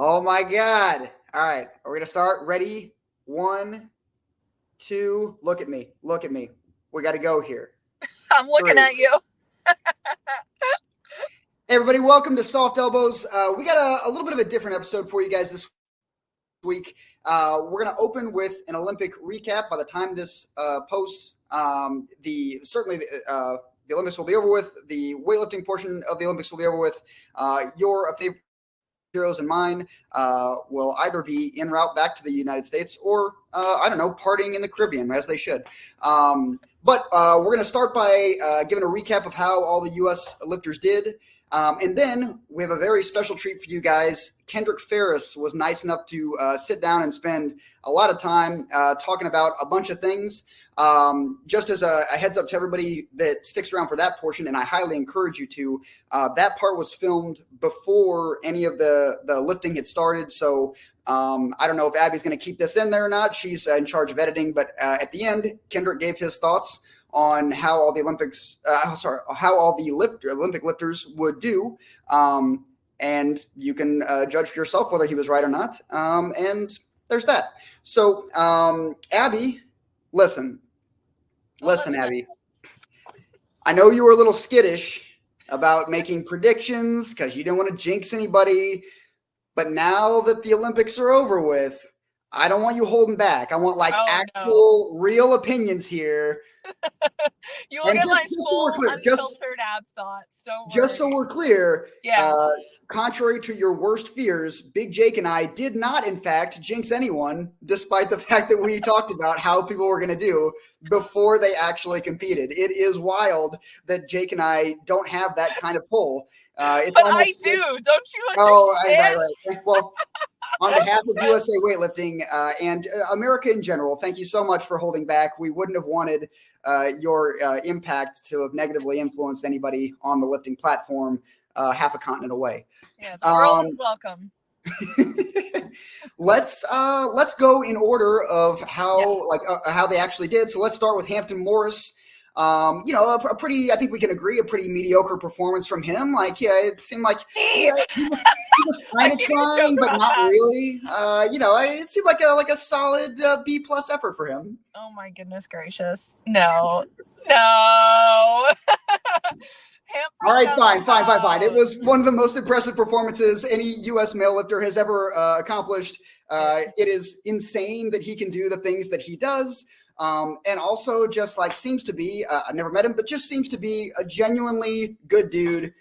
Oh my God. All right. Are we going to start? Ready? 1, 2. Look at me. Look at me. We got to go here. I'm looking 3. at you. Hey, everybody. Welcome to Soft Elbows. We got a little bit of a different episode for you guys this week. We're going to open with an Olympic recap. By the time this posts, the Olympics will be over with. The weightlifting portion of the Olympics will be over with. Your favorite heroes and mine will either be en route back to the United States or, I don't know, partying in the Caribbean, as they should. But we're going to start by giving a recap of how all the U.S. lifters did. And then we have a very special treat for you guys. Kendrick Farris was nice enough to sit down and spend a lot of time talking about a bunch of things. Just as a heads up to everybody that sticks around for that portion, and I highly encourage you to, that part was filmed before any of the lifting had started. So I don't know if Abby's going to keep this in there or not. She's in charge of editing. But at the end, Kendrick gave his thoughts on how all the Olympic lifters would do. And you can judge for yourself whether he was right or not. And there's that. So, Abby, listen, Abby, I know you were a little skittish about making predictions because you didn't want to jinx anybody. But now that the Olympics are over with, I don't want you holding back. I want actual real opinions here. You will get my full unfiltered ab thoughts. Don't worry. Just so we're clear, contrary to your worst fears, Big Jake and I did not, in fact, jinx anyone, despite the fact that we talked about how people were going to do before they actually competed. It is wild that Jake and I don't have that kind of pull. But I do. Don't you understand? Oh, right. Well, on behalf of USA Weightlifting and America in general, thank you so much for holding back. We wouldn't have wanted your impact to have negatively influenced anybody on the lifting platform half a continent away. Yeah, the world is welcome. Let's go in order of how they actually did. So let's start with Hampton Morris. A pretty, I think we can agree, a pretty mediocre performance from him. It seemed like he was kind of trying, but not really. It seemed like a solid B+ effort for him. Oh my goodness gracious. No. All right, fine. It was one of the most impressive performances any U.S. male lifter has ever accomplished. It is insane that he can do the things that he does. And also just seems to be, I've never met him, but just seems to be a genuinely good dude.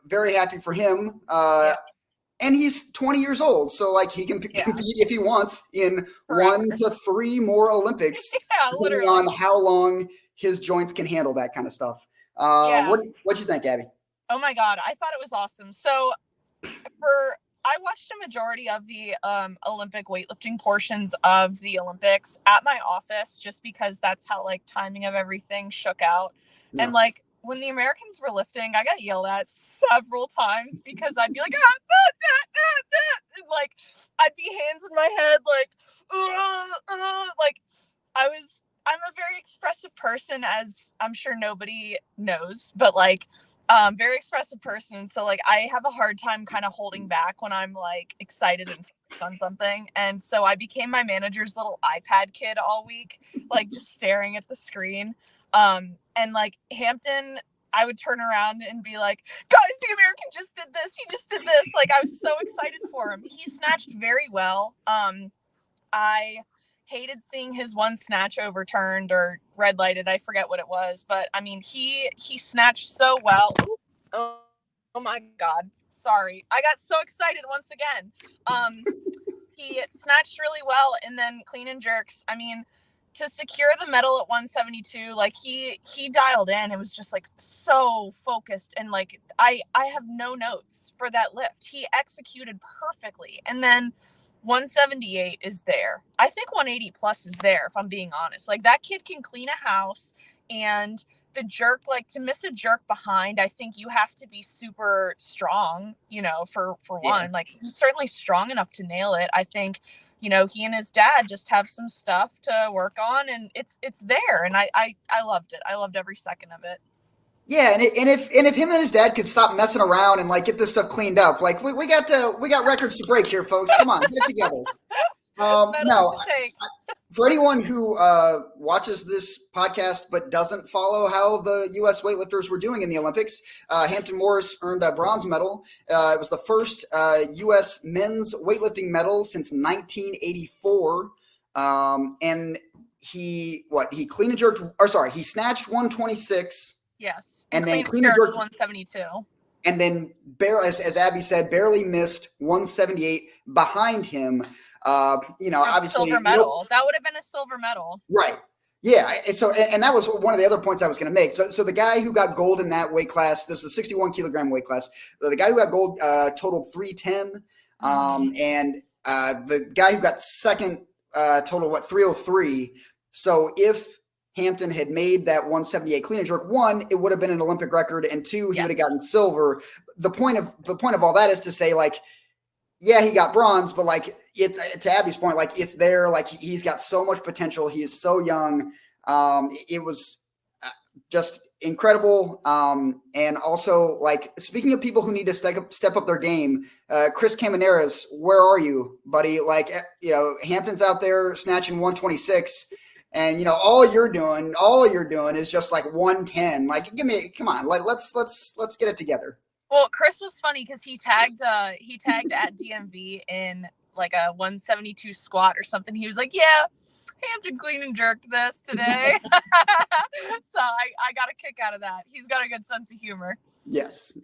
Very happy for him. And he's 20 years old. So he can compete if he wants in 1 to 3 more Olympics, depending on how long his joints can handle that kind of stuff. What'd you think, Abby? Oh my God. I thought it was awesome. So I watched a majority of the Olympic weightlifting portions of the Olympics at my office, just because that's how timing of everything shook out. Yeah. And when the Americans were lifting, I got yelled at several times because I'd be like, I'd be hands in my head, I'm a very expressive person, as I'm sure nobody knows, but very expressive person. So I have a hard time kind of holding back when I'm excited and focused on something. And so I became my manager's little iPad kid all week, just staring at the screen. And Hampton, I would turn around and be like, guys, the American just did this. He just did this. I was so excited for him. He snatched very well. I hated seeing his one snatch overturned or red lighted. I forget what it was, but I mean, he snatched so well. Oh my God. Sorry. I got so excited once again. He snatched really well, and then clean and jerks. I mean, to secure the medal at 172, he dialed in. It was just so focused, and I have no notes for that lift. He executed perfectly. And then 178 is there. I think 180 plus is there, if I'm being honest. That kid can clean a house, and the jerk, to miss a jerk behind, I think you have to be super strong, for one. He's certainly strong enough to nail it. I think, he and his dad just have some stuff to work on, and it's there. And I loved it. I loved every second of it. Yeah, and if him and his dad could stop messing around and like get this stuff cleaned up, like we got records to break here, folks. Come on, get it together. Medals No, to take. for anyone who watches this podcast but doesn't follow how the U.S. weightlifters were doing in the Olympics, Hampton Morris earned a bronze medal. It was the first U.S. men's weightlifting medal since 1984, and he clean and jerked, or sorry, he snatched 126. Yes, And then clean and jerked 172. And then, as Abby said, barely missed 178 behind him. Obviously, silver medal. That would have been a silver medal. Right. Yeah. So, and that was one of the other points I was going to make. So the guy who got gold in that weight class, this is a 61 kilogram weight class. The guy who got gold totaled 310. And the guy who got second totaled 303. So if Hampton had made that 178 clean and jerk, one, it would have been an Olympic record, and two, he would have gotten silver. The point of all that is to say, like, yeah, he got bronze, but like to Abby's point, like it's there, like he's got so much potential. He is so young. It was just incredible. And also, like, speaking of people who need to step up their game, Chris Camaneras, where are you, buddy? Like, Hampton's out there snatching 126. And all you're doing is just like 110. Like, come on, like let's get it together. Well, Chris was funny because he tagged at DMV in like a 172 squat or something. He was like, "Yeah, Hampton clean and jerked this today." So I got a kick out of that. He's got a good sense of humor. Yes.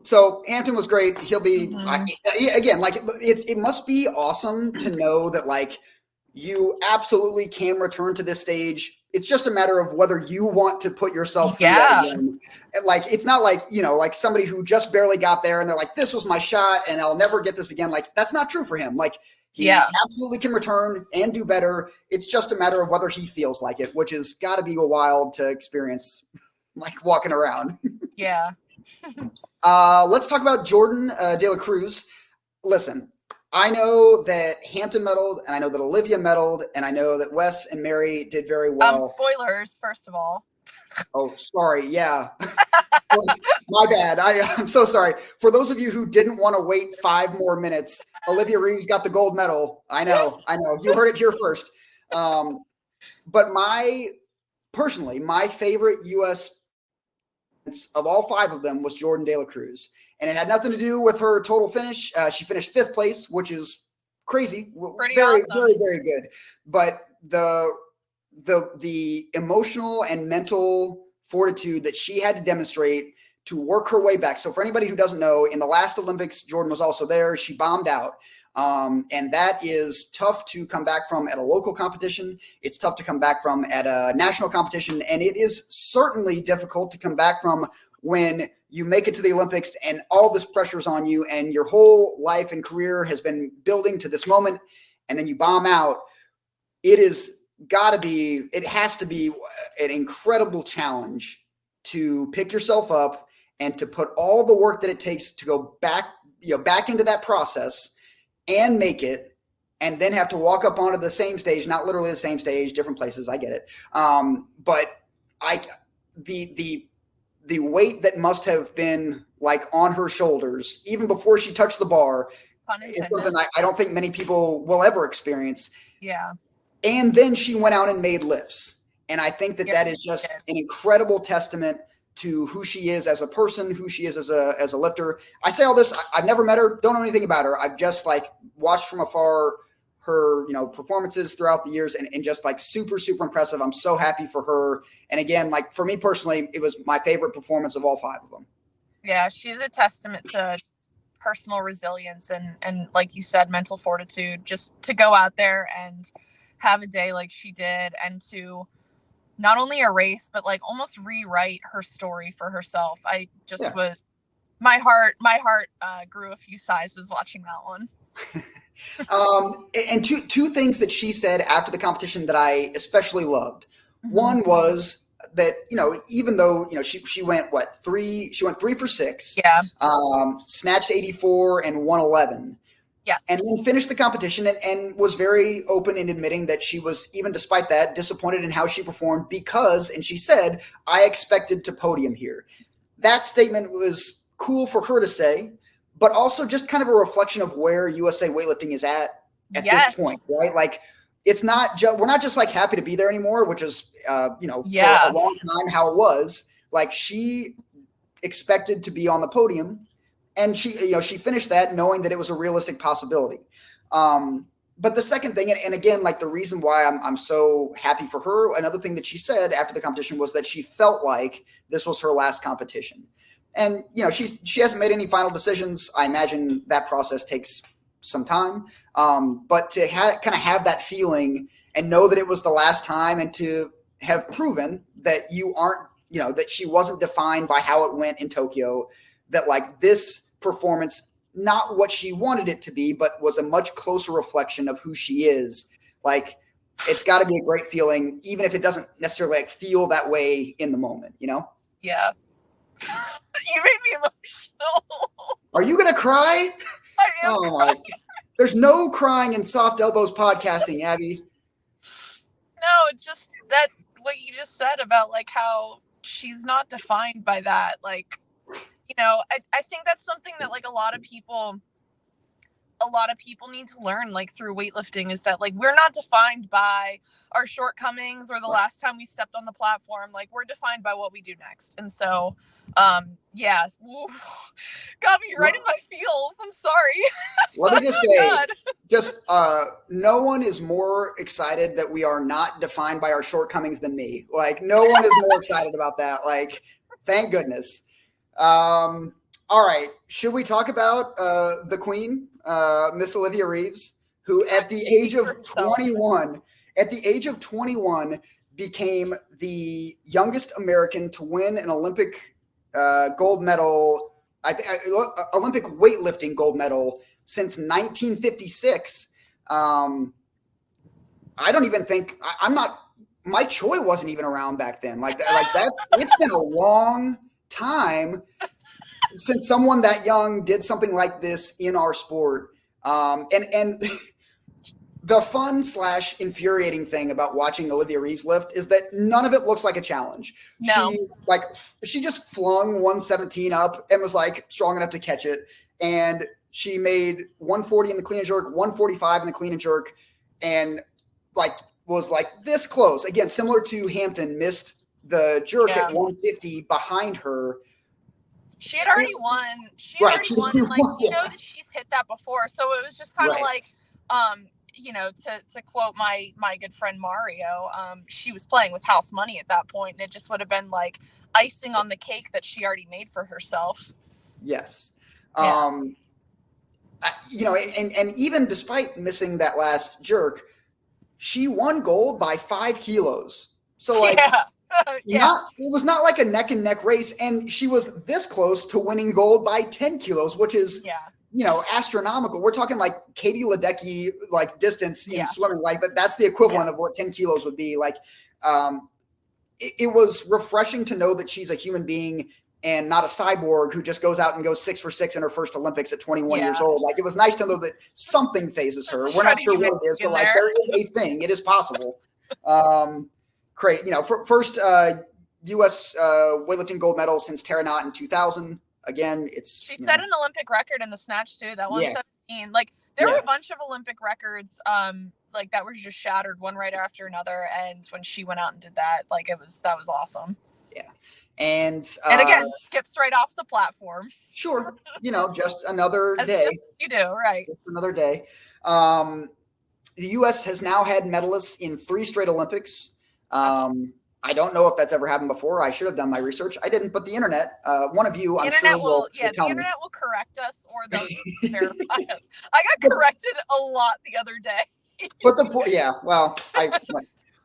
So Hampton was great. He'll be again, like it must be awesome to know that like you absolutely can return to this stage. It's just a matter of whether you want to put yourself through that again. Like, it's not like, like somebody who just barely got there and they're like, this was my shot and I'll never get this again. Like, that's not true for him. Like, he absolutely can return and do better. It's just a matter of whether he feels like it, which has got to be wild to experience, like walking around. Yeah. Let's talk about Jordan De La Cruz. Listen, I know that Hampton medaled, and I know that Olivia medaled, and I know that Wes and Mary did very well. Spoilers, first of all. Oh, sorry. Yeah. My bad. I'm so sorry. For those of you who didn't want to wait 5 more minutes, Olivia Reeves got the gold medal. I know. You heard it here first. But personally, my favorite U.S. of all 5 of them was Jordan De La Cruz. And it had nothing to do with her total finish. She finished 5th place, which is crazy. Pretty very, awesome. very, very good. But the emotional and mental fortitude that she had to demonstrate to work her way back. So for anybody who doesn't know, in the last Olympics, Jordan was also there. She bombed out. And that is tough to come back from at a local competition. It's tough to come back from at a national competition. And it is certainly difficult to come back from when you make it to the Olympics and all this pressure is on you and your whole life and career has been building to this moment. And then you bomb out. It has to be an incredible challenge to pick yourself up and to put all the work that it takes to go back into that process and make it, and then have to walk up onto the same stage, not literally the same stage, different places. I get it. But the weight that must have been like on her shoulders, even before she touched the bar, is something I don't think many people will ever experience. Yeah. And then she went out and made lifts. And I think that is just an incredible testament to who she is as a person, who she is as a lifter. I say all this, I've never met her, don't know anything about her. I've just like watched from afar her, performances throughout the years and just like super, super impressive. I'm so happy for her. And again, like for me personally, it was my favorite performance of all 5 of them. Yeah, she's a testament to personal resilience and like you said, mental fortitude, just to go out there and have a day like she did and to not only erase, but like almost rewrite her story for herself. I just was, my heart grew a few sizes watching that one. And two things that she said after the competition that I especially loved. Mm-hmm. One was that, even though, she went 3 for 6, snatched 84 and 111. Yes. And then finished the competition and was very open in admitting that she was, even despite that, disappointed in how she performed because, and she said, I expected to podium here. That statement was cool for her to say, but also just kind of a reflection of where USA weightlifting is at Yes. this point, right? Like, it's not just, we're not just like happy to be there anymore, which is, you know, for a long time how it was. Like, she expected to be on the podium, and she, you know, she finished that knowing that it was a realistic possibility. But the second thing, and again, like the reason why I'm so happy for her, another thing that she said after the competition was that she felt like this was her last competition. And, you know, she hasn't made any final decisions. I imagine that process takes some time. But to kind of have that feeling and know that it was the last time, and to have proven that you aren't, you know, that she wasn't defined by how it went in Tokyo, that like this performance, not what she wanted it to be, but was a much closer reflection of who she is. Like, it's got to be a great feeling, even if it doesn't necessarily like feel that way in the moment, you know? Yeah. You made me emotional. Are you going to cry? I am crying. My. There's no crying in Soft Elbows podcasting, Abby. No, it's just that what you just said about like how she's not defined by that. Like, you know, I think that's something that like a lot of people need to learn, like through weightlifting, is that like we're not defined by our shortcomings or the last time we stepped on the platform. Like, we're defined by what we do next. And so yeah, got me right in my feels. I'm sorry. Let me just say, no one is more excited that we are not defined by our shortcomings than me. Like, no one is more excited about that. Like, thank goodness. All right. Should we talk about the Queen, Miss Olivia Reeves, who at the age of 21, became the youngest American to win an Olympic gold medal, Olympic weightlifting gold medal since 1956. I don't even think Mike Choi wasn't even around back then. It's been a long time since someone that young did something like this in our sport. And the fun / infuriating thing about watching Olivia Reeves lift is that none of it looks like a challenge. No. She just flung 117 up and was like strong enough to catch it. And she made 140 in the clean and jerk, 145 in the clean and jerk, and like was like this close. Again, similar to Hampton, missed the jerk at 150 behind her. She had already won. Like, you know that she's hit that before. So it was just kind of like, you know, to quote my good friend Mario, she was playing with house money at that point, and it just would have been like icing on the cake that she already made for herself. Yes. You know, and even despite missing that last jerk, she won gold by 5 kilos. So like, it was not like a neck and neck race. And she was this close to winning gold by 10 kilos, which is, you know, astronomical. We're talking like Katie Ledecky, like distance in swimming, like, but that's the equivalent of what 10 kilos would be. Like, it was refreshing to know that she's a human being and not a cyborg who just goes out and goes 6 for 6 in her first Olympics at 21 years old. Like, it was nice to know that something phases her. We're not sure what it is, but like there is a thing. It is possible. Great. You know, first U.S. weightlifting gold medal since Tara Knott in 2000. Again, she set an Olympic record in the snatch too. That 117. Like, there were a bunch of Olympic records like that were just shattered one right after another. And when she went out and did that, like, that was awesome. Yeah. And again, skips right off the platform. Sure. You know, just another day. You do, right. Just another day. The U.S. has now had medalists in 3 straight Olympics. I don't know if that's ever happened before. I should have done my research. I didn't, but the internet, one of you, I'm sure will tell me. The internet will correct us, or they'll verify us. I got corrected a lot the other day. But the point,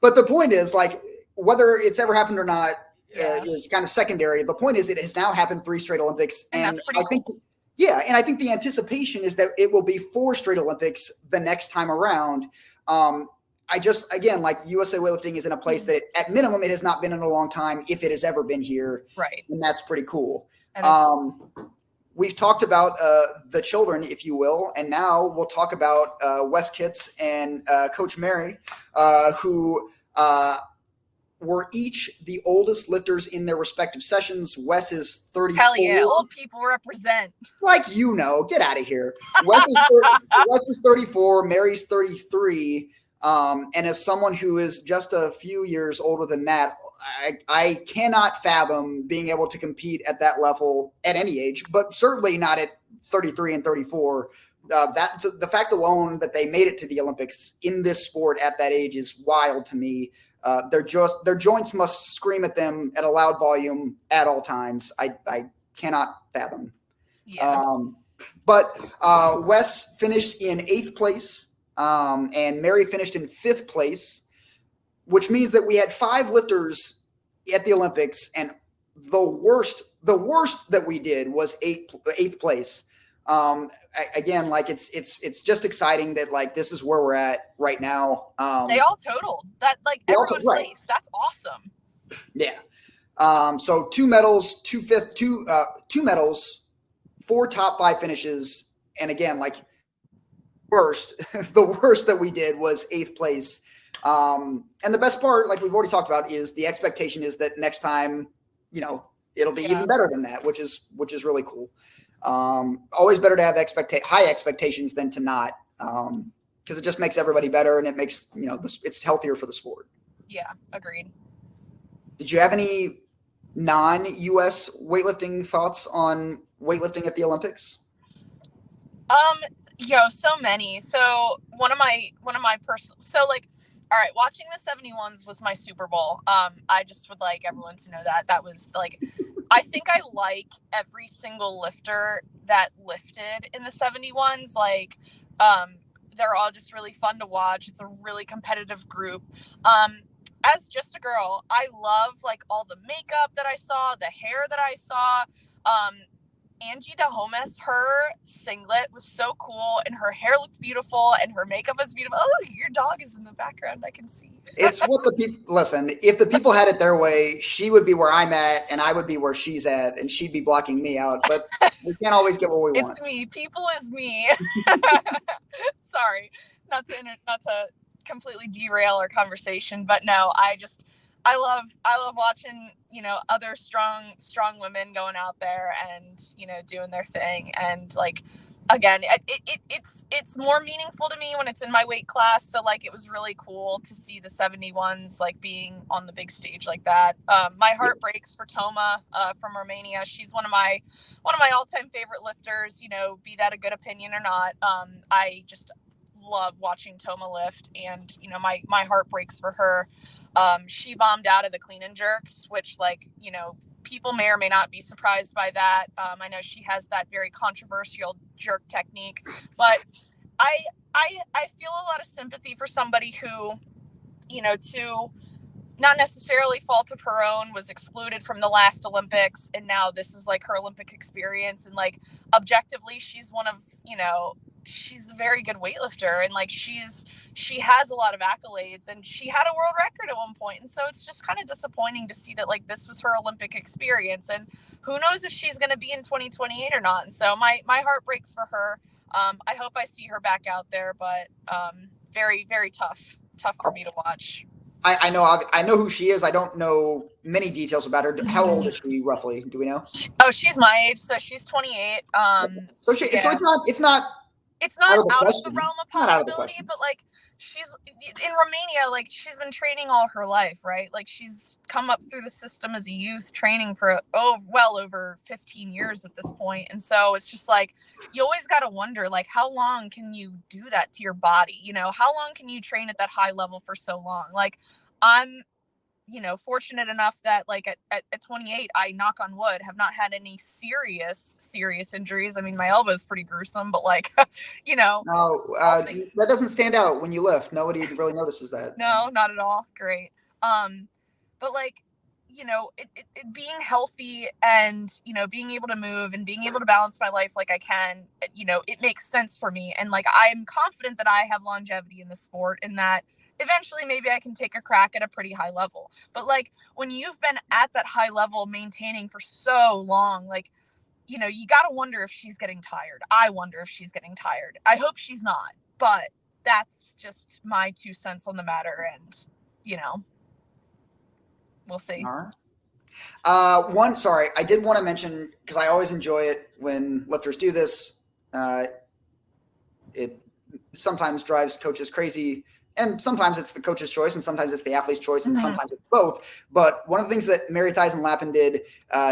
but the point is, like, whether it's ever happened or not is kind of secondary. The point is, it has now happened 3 straight Olympics, and I think, and I think the anticipation is that it will be 4 straight Olympics the next time around. Again, like, USA weightlifting is in a place that at minimum it has not been in a long time, if it has ever been here. Right. And that's pretty cool. we've talked about the children, if you will, and now we'll talk about Wes Kitts and Coach Mary, who were each the oldest lifters in their respective sessions. Wes is 34. Hell yeah, old people represent. Like, get out of here. Wes is 34, Mary's 33, and as someone who is just a few years older than that, I cannot fathom being able to compete at that level at any age, but certainly not at 33 and 34. That the fact alone that they made it to the Olympics in this sport at that age is wild to me. Their joints must scream at them at a loud volume at all times. I cannot fathom. Yeah. But Wes finished in 8th place, and Mary finished in 5th place, which means that we had 5 lifters at the Olympics, and the worst that we did was 8th place. Again, like it's just exciting that like this is where we're at right now. They all totaled that, like everyone placed. That's awesome. Yeah. So 2 medals, 2 medals, 4 top 5 finishes, and again, like the worst that we did was 8th place. And the best part, like we've already talked about, is the expectation is that next time, it'll be even better than that, which is really cool. Always better to have high expectations than to not, because it just makes everybody better, and it makes, it's healthier for the sport. Yeah, agreed. Did you have any non-US weightlifting thoughts on weightlifting at the Olympics? So many. So one of my personal, all right, watching the 71s was my Super Bowl. I just would like everyone to know that was like, I think I like every single lifter that lifted in the 71s. Like, they're all just really fun to watch. It's a really competitive group. As just a girl, I love like all the makeup that I saw, the hair that I saw. Angie DeHomes, her singlet was so cool, and her hair looked beautiful, and her makeup was beautiful. Oh, your dog is in the background. I can see. It's what the people listen. If the people had it their way, she would be where I'm at, and I would be where she's at, and she'd be blocking me out. But we can't always get what we want. It's me. People is me. Sorry, not to completely derail our conversation, but no, I love watching, other strong women going out there and, doing their thing. And like, again, it's more meaningful to me when it's in my weight class. So like, it was really cool to see the 71s, like being on the big stage like that. My heart breaks for Toma, from Romania. She's one of my all-time favorite lifters, be that a good opinion or not. I just love watching Toma lift, and, my heart breaks for her. She bombed out of the clean and jerks, which people may or may not be surprised by that. I know she has that very controversial jerk technique, but I feel a lot of sympathy for somebody who, to not necessarily fault of her own, was excluded from the last Olympics, and now this is like her Olympic experience. And like, objectively, she's one of, she's a very good weightlifter, and like she has a lot of accolades, and she had a world record at one point. And so it's just kind of disappointing to see that like this was her Olympic experience, and who knows if she's going to be in 2028 or not. And so my heart breaks for her. I hope I see her back out there, but very, very tough for me to watch. I know who she is. I don't know many details about her. How old is she roughly? Do we know? Oh, she's my age, so she's 28. So it's not out of the realm of possibility, but like, she's in Romania, like she's been training all her life, right? Like she's come up through the system as a youth, training for well over 15 years at this point. And so it's just like, you always got to wonder, like, how long can you do that to your body? How long can you train at that high level for so long? Like, I'm fortunate enough that like at 28, I, knock on wood, have not had any serious injuries. I mean, my elbow is pretty gruesome, but like, No, that doesn't stand out when you lift. Nobody really notices that. No, not at all. Great. But like, it being healthy and, being able to move and being able to balance my life like I can, it makes sense for me. And like, I'm confident that I have longevity in the sport, and that eventually maybe I can take a crack at a pretty high level. But like, when you've been at that high level maintaining for so long, like, you know, you got to wonder if she's getting tired. I wonder if she's getting tired. I hope she's not, but that's just my 2 cents on the matter. And, you know, we'll see. All right. Sorry, I did want to mention, because I always enjoy it when lifters do this. It sometimes drives coaches crazy, and sometimes it's the coach's choice, and sometimes it's the athlete's choice, and sometimes it's both. But one of the things that Mary Theisen-Lappin did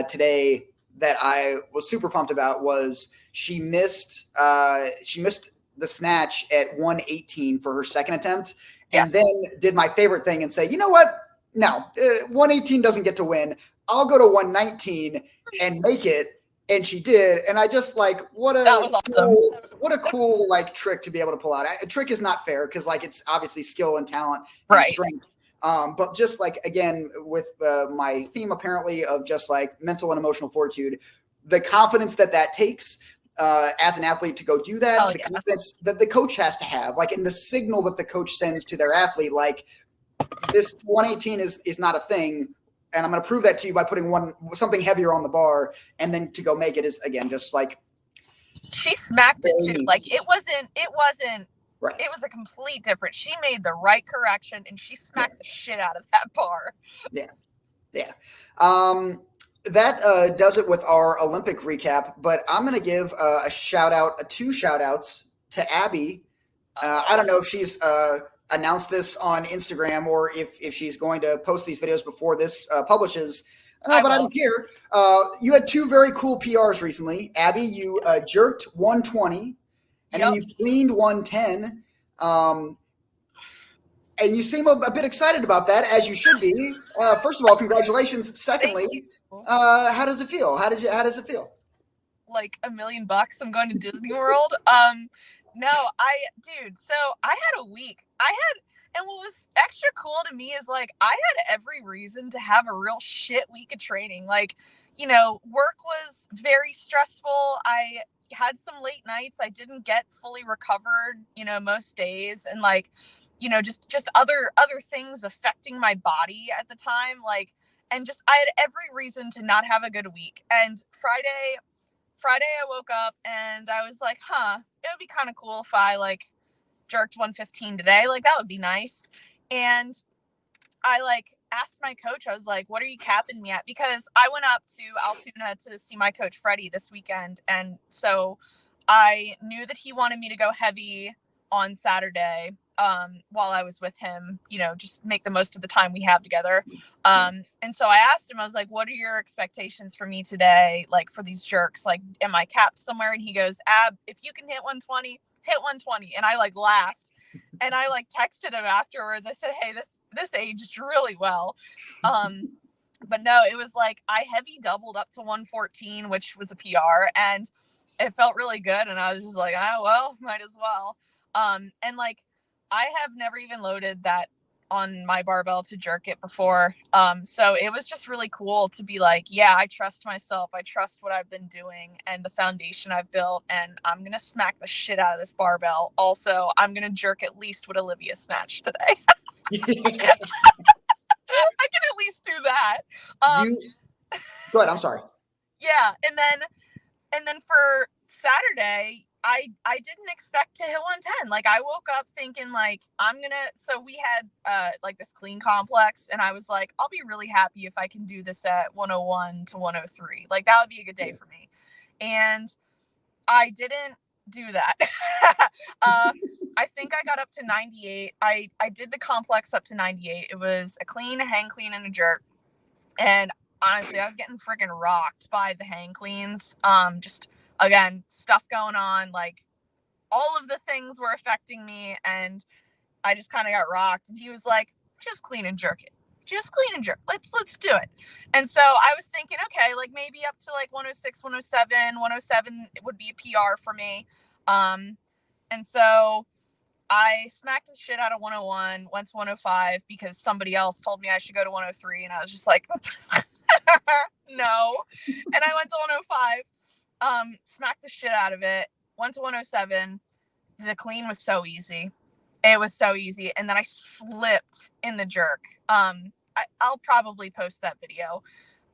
today that I was super pumped about was she missed the snatch at 118 for her second attempt, and then did my favorite thing and say, you know what? No, 118 doesn't get to win. I'll go to 119 and make it. And she did. And I just like, that was awesome. What a cool like trick to be able to pull out. A trick is not fair because like it's obviously skill and talent and right. strength. But just like, again, with my theme apparently of just like mental and emotional fortitude, the confidence that takes as an athlete to go do that, confidence that the coach has to have, like in the signal that the coach sends to their athlete, like this 118 is not a thing. And I'm going to prove that to you by putting something heavier on the bar, and then to go make it is, again, just like she smacked it too. Like it wasn't right. It was a complete difference. She made the right correction and she smacked the shit out of that bar. Yeah. That does it with our Olympic recap, but I'm going to give a shout out, 2 shout outs to Abby. I don't know if she's announced this on Instagram or if she's going to post these videos before this publishes, but I don't care. You had 2 very cool PRs recently. Abby, you jerked 120 and then you cleaned 110. And you seem a bit excited about that, as you should be. First of all, congratulations. Secondly, how does it feel? How does it feel? Like $1 million. I'm going to Disney World. No, so I had a week. And what was extra cool to me is like, I had every reason to have a real shit week of training. Like, you know, work was very stressful. I had some late nights. I didn't get fully recovered, you know, most days. And like, you know, just other things affecting my body at the time. Like, and just, I had every reason to not have a good week. And Friday I woke up and I was like, it would be kind of cool if I like jerked 115 today. Like that would be nice. And I like asked my coach, I was like, what are you capping me at? Because I went up to Altoona to see my coach Freddie this weekend. And so I knew that he wanted me to go heavy on Saturday while I was with him, you know, just make the most of the time we have together. And so I asked him, I was like, what are your expectations for me today? Like for these jerks, like, am I capped somewhere? And he goes, Ab, if you can hit 120, hit 120. And I like laughed and I like texted him afterwards. I said, hey, this aged really well. But no, it was like I heavy doubled up to 114, which was a PR, and it felt really good. And I was just like, oh, well, might as well. And like, I have never even loaded that on my barbell to jerk it before. So it was just really cool to be like, yeah, I trust myself. I trust what I've been doing and the foundation I've built. And I'm going to smack the shit out of this barbell. Also, I'm going to jerk at least what Olivia snatched today. I can at least do that. Go ahead. I'm sorry. Yeah. And then for Saturday, I didn't expect to hit 110. Like I woke up thinking like so we had like this clean complex and I was like, I'll be really happy if I can do this at 101 to 103. Like that would be a good day for me. And I didn't do that. I think I got up to 98. I did the complex up to 98. It was a clean, a hang clean, and a jerk. And honestly, I was getting freaking rocked by the hang cleans. Just again, stuff going on, like all of the things were affecting me and I just kind of got rocked. And he was like, just clean and jerk it. Just clean and jerk. Let's do it. And so I was thinking, okay, like maybe up to like 106, 107 it would be a PR for me. And so I smacked the shit out of 101, went to 105 because somebody else told me I should go to 103. And I was just like, no. And I went to 105. Smacked the shit out of it, went to 107. The clean was so easy. It was so easy. And then I slipped in the jerk. I'll probably post that video.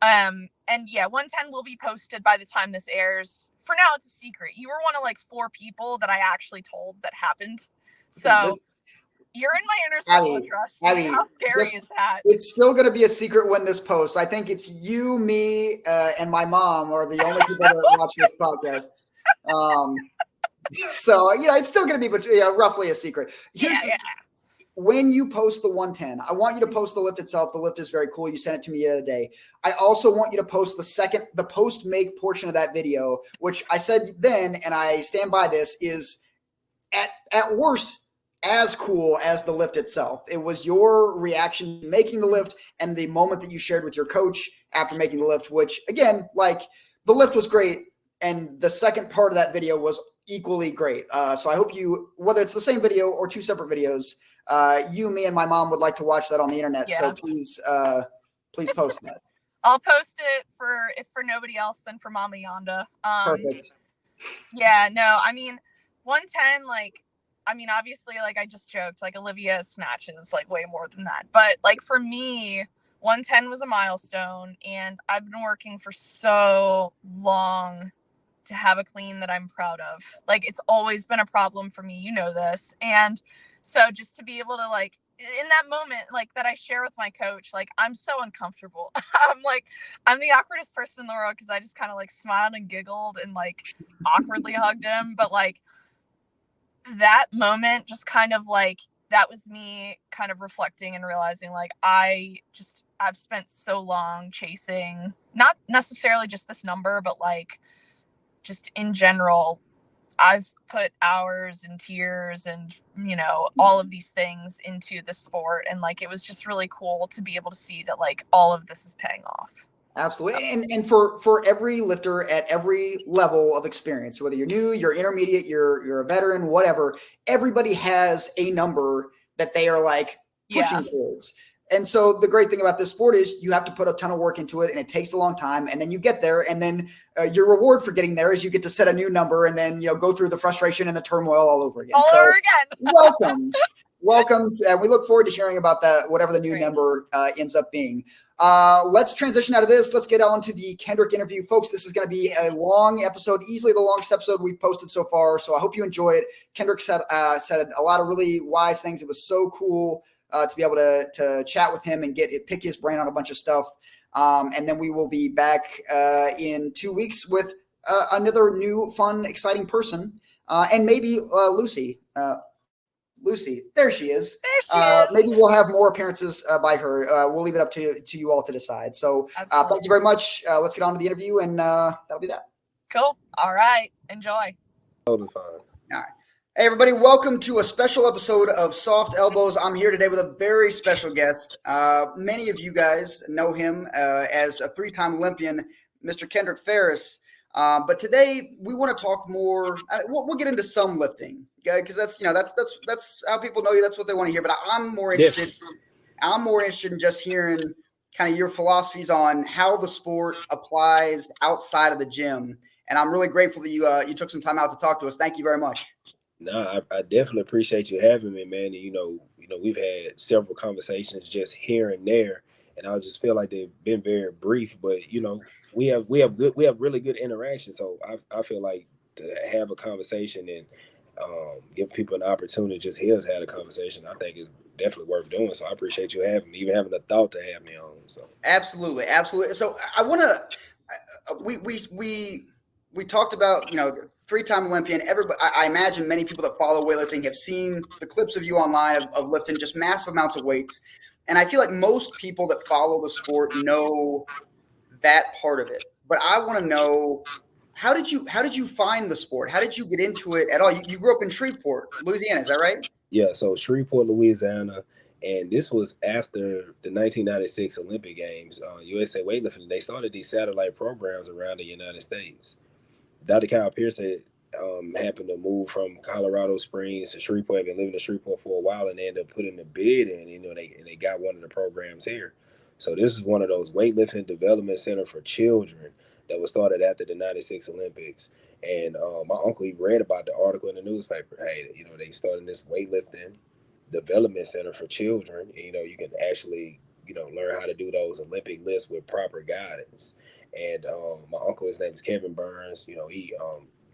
And yeah, 110 will be posted by the time this airs. For now, it's a secret. You were one of like 4 people that I actually told that happened. So This, you're in my inner circle of trust. Like, how scary is that? It's still going to be a secret when this posts. I think it's you, me, and my mom are the only people that watch this podcast. So, it's still going to be, but roughly a secret. When you post the 110, I want you to post the lift itself. The lift is very cool. You sent it to me the other day. I also want you to post the post-make portion of that video, which I said then, and I stand by this, is at worst as cool as the lift itself. It was your reaction to making the lift and the moment that you shared with your coach after making the lift, which again, like, the lift was great. And the second part of that video was equally great. So I hope you, whether it's the same video or 2 separate videos, you, me, and my mom would like to watch that on the internet. Yeah. So please post that. I'll post it if for nobody else than for Mama Yonda. Perfect. Yeah, no, I mean, 110, like, I mean, obviously, like, I just joked, like, Olivia snatches, like, way more than that. But, like, for me, 110 was a milestone, and I've been working for so long to have a clean that I'm proud of. Like, it's always been a problem for me. You know this. And so just to be able to, like, in that moment, like, that I share with my coach, like, I'm so uncomfortable. I'm the awkwardest person in the world because I just kind of, like, smiled and giggled and, like, awkwardly hugged him. But, like, that moment just kind of, like, that was me kind of reflecting and realizing, like, I've spent so long chasing, not necessarily just this number, but, like, just in general, I've put hours and tears and, all of these things into the sport. And, like, it was just really cool to be able to see that, like, all of this is paying off. Absolutely. And for every lifter at every level of experience, whether you're new, you're intermediate, you're a veteran, whatever, everybody has a number that they are, like, pushing towards. And so the great thing about this sport is you have to put a ton of work into it, and it takes a long time. And then you get there, and then your reward for getting there is you get to set a new number and then, go through the frustration and the turmoil all over again. Welcome. Welcome. We look forward to hearing about that, whatever the new number ends up being. Let's transition out of this. Let's get on to the Kendrick interview. Folks, this is going to be a long episode, easily the longest episode we've posted so far. So I hope you enjoy it. Kendrick said a lot of really wise things. It was so cool to be able to chat with him and pick his brain on a bunch of stuff. And then we will be back in 2 weeks with another new, fun, exciting person. And maybe Lucy. Lucy, there she is. Maybe we'll have more appearances by her. We'll leave it up to you all to decide. So thank you very much. Let's get on to the interview, and that'll be that. Cool. All right. Enjoy. Totally fine. All right. Hey, everybody. Welcome to a special episode of Soft Elbows. I'm here today with a very special guest. Many of you guys know him as a 3-time Olympian, Mr. Kendrick Farris. But today we want to talk more. We'll get into some lifting, because that's how people know you. That's what they want to hear. But I'm more interested. I'm more interested in just hearing kind of your philosophies on how the sport applies outside of the gym. And I'm really grateful that you took some time out to talk to us. Thank you very much. No, I definitely appreciate you having me, man. And, we've had several conversations just here and there. And I just feel like they've been very brief, but we have really good interaction. So I feel like to have a conversation and give people an opportunity to just hear us have a conversation, I think is definitely worth doing. So I appreciate you having me, even having the thought to have me on. So absolutely. So I want to we talked about 3-time Olympian. Everybody, I imagine many people that follow weightlifting have seen the clips of you online of lifting just massive amounts of weights. And I feel like most people that follow the sport know that part of it. But I want to know, how did you find the sport? How did you get into it at all? You grew up in Shreveport, Louisiana, is that right? Yeah, so Shreveport, Louisiana, and this was after the 1996 Olympic Games. USA Weightlifting, they started these satellite programs around the United States. Dr. Kyle Pierce happened to move from Colorado Springs to Shreveport. Been living in Shreveport for a while, and they ended up putting the bid in. They got one of the programs here. So this is one of those weightlifting development center for children that was started after the '96 Olympics. And my uncle, he read about the article in the newspaper. Hey, they started this weightlifting development center for children. And, you can actually learn how to do those Olympic lifts with proper guidance. And my uncle, his name is Kevin Burns. He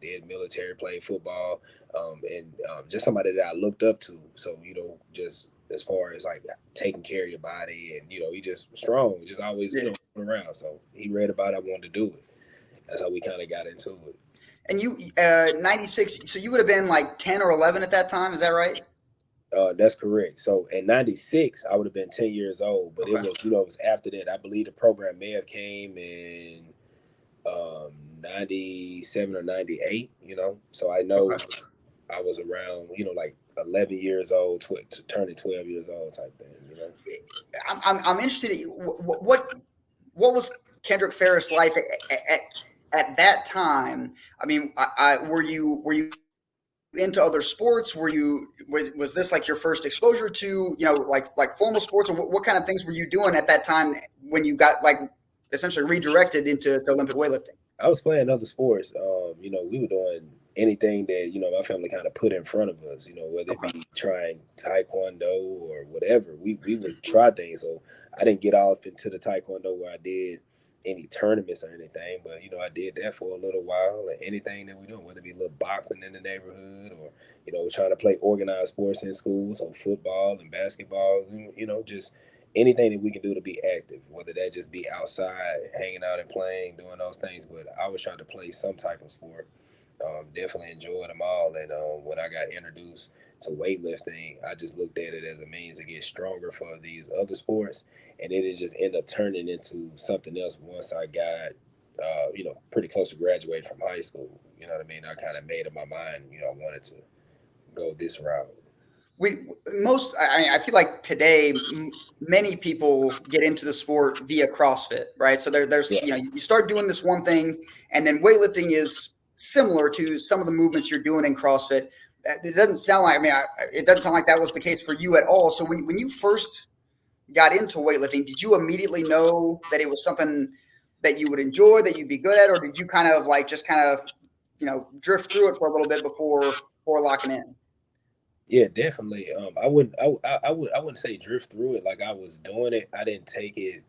did military, played football, and just somebody that I looked up to. So just as far as like taking care of your body, and he just strong, just always around. So he read about it, I wanted to do it. That's how we kind of got into it. And you, 96, so you would have been like 10 or 11 at that time, is that right? That's correct. So in '96, I would have been 10 years old, but it was after that. I believe the program may have came in 97 or 98. So I know I was around, like 11 years old, turning 12 years old type thing. I'm interested in what was Kendrick Farris' life at that time? I mean, were you into other sports? Was this like your first exposure to like formal sports, or what kind of things were you doing at that time when you got like essentially redirected into Olympic weightlifting? I was playing other sports. We were doing anything that my family kind of put in front of us. Whether it be trying taekwondo or whatever, we would try things. So I didn't get off into the taekwondo where I did any tournaments or anything, but I did that for a little while. And anything that we doing, whether it be a little boxing in the neighborhood or trying to play organized sports in schools, so football and basketball, just anything that we can do to be active, whether that just be outside, hanging out and playing, doing those things. But I was trying to play some type of sport. Definitely enjoyed them all. And when I got introduced to weightlifting, I just looked at it as a means to get stronger for these other sports. And then it just ended up turning into something else once I got, pretty close to graduating from high school. You know what I mean? I kind of made up my mind, I wanted to go this route. I feel like today many people get into the sport via CrossFit, right? So there's you start doing this one thing, and then weightlifting is similar to some of the movements you're doing in CrossFit. It doesn't sound like it doesn't sound like that was the case for you at all. So when you first got into weightlifting, did you immediately know that it was something that you would enjoy, that you'd be good at, or did you kind of drift through it for a little bit before locking in? Yeah, definitely. I wouldn't say drift through it like I was doing it. I didn't take it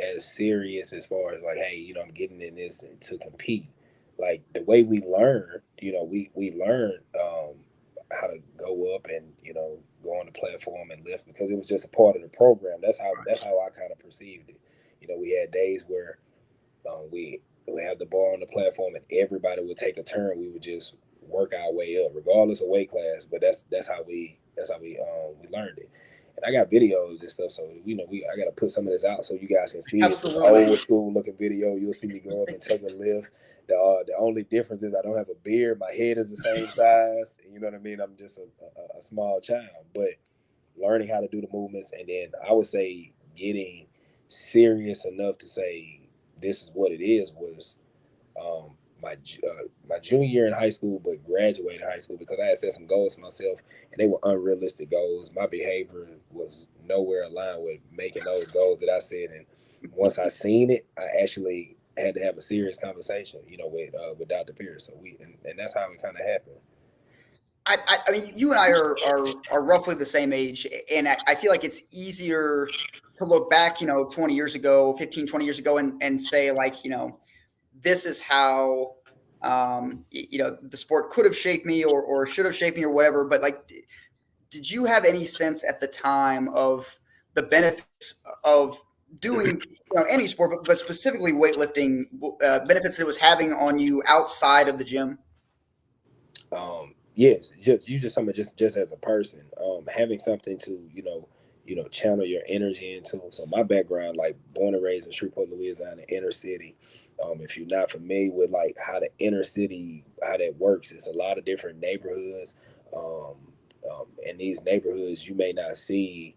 as serious as far as like, hey, I'm getting in this to compete. Like the way we learn, we learned how to go up and go on the platform and lift because it was just a part of the program. That's how I kind of perceived it. We had days where we have the bar on the platform and everybody would take a turn. We would just work our way up, regardless of weight class. But that's how we learned it. And I got videos and stuff, so I got to put some of this out so you guys can see it. It's old school looking video. You'll see me go up and take a lift. The only difference is I don't have a beard. My head is the same size. You know what I mean? I'm just a small child. But learning how to do the movements, and then I would say getting serious enough to say this is what it is was my junior year in high school, but graduating high school because I had set some goals for myself, and they were unrealistic goals. My behavior was nowhere aligned with making those goals that I set. And once I seen it, I actually had to have a serious conversation, with Dr. Pierce. So and that's how it kind of happened. I mean, you and I are roughly the same age, and I feel like it's easier to look back, 20 years ago, 15, 20 years ago, and say like, this is how, the sport could have shaped me or should have shaped me or whatever. But like, did you have any sense at the time of the benefits of doing any sport, but specifically weightlifting, benefits that it was having on you outside of the gym? Yes, just something just as a person, having something to channel your energy into. So my background, like born and raised in Shreveport, Louisiana, inner city. If you're not familiar with like how the inner city, how that works, it's a lot of different neighborhoods. In these neighborhoods, you may not see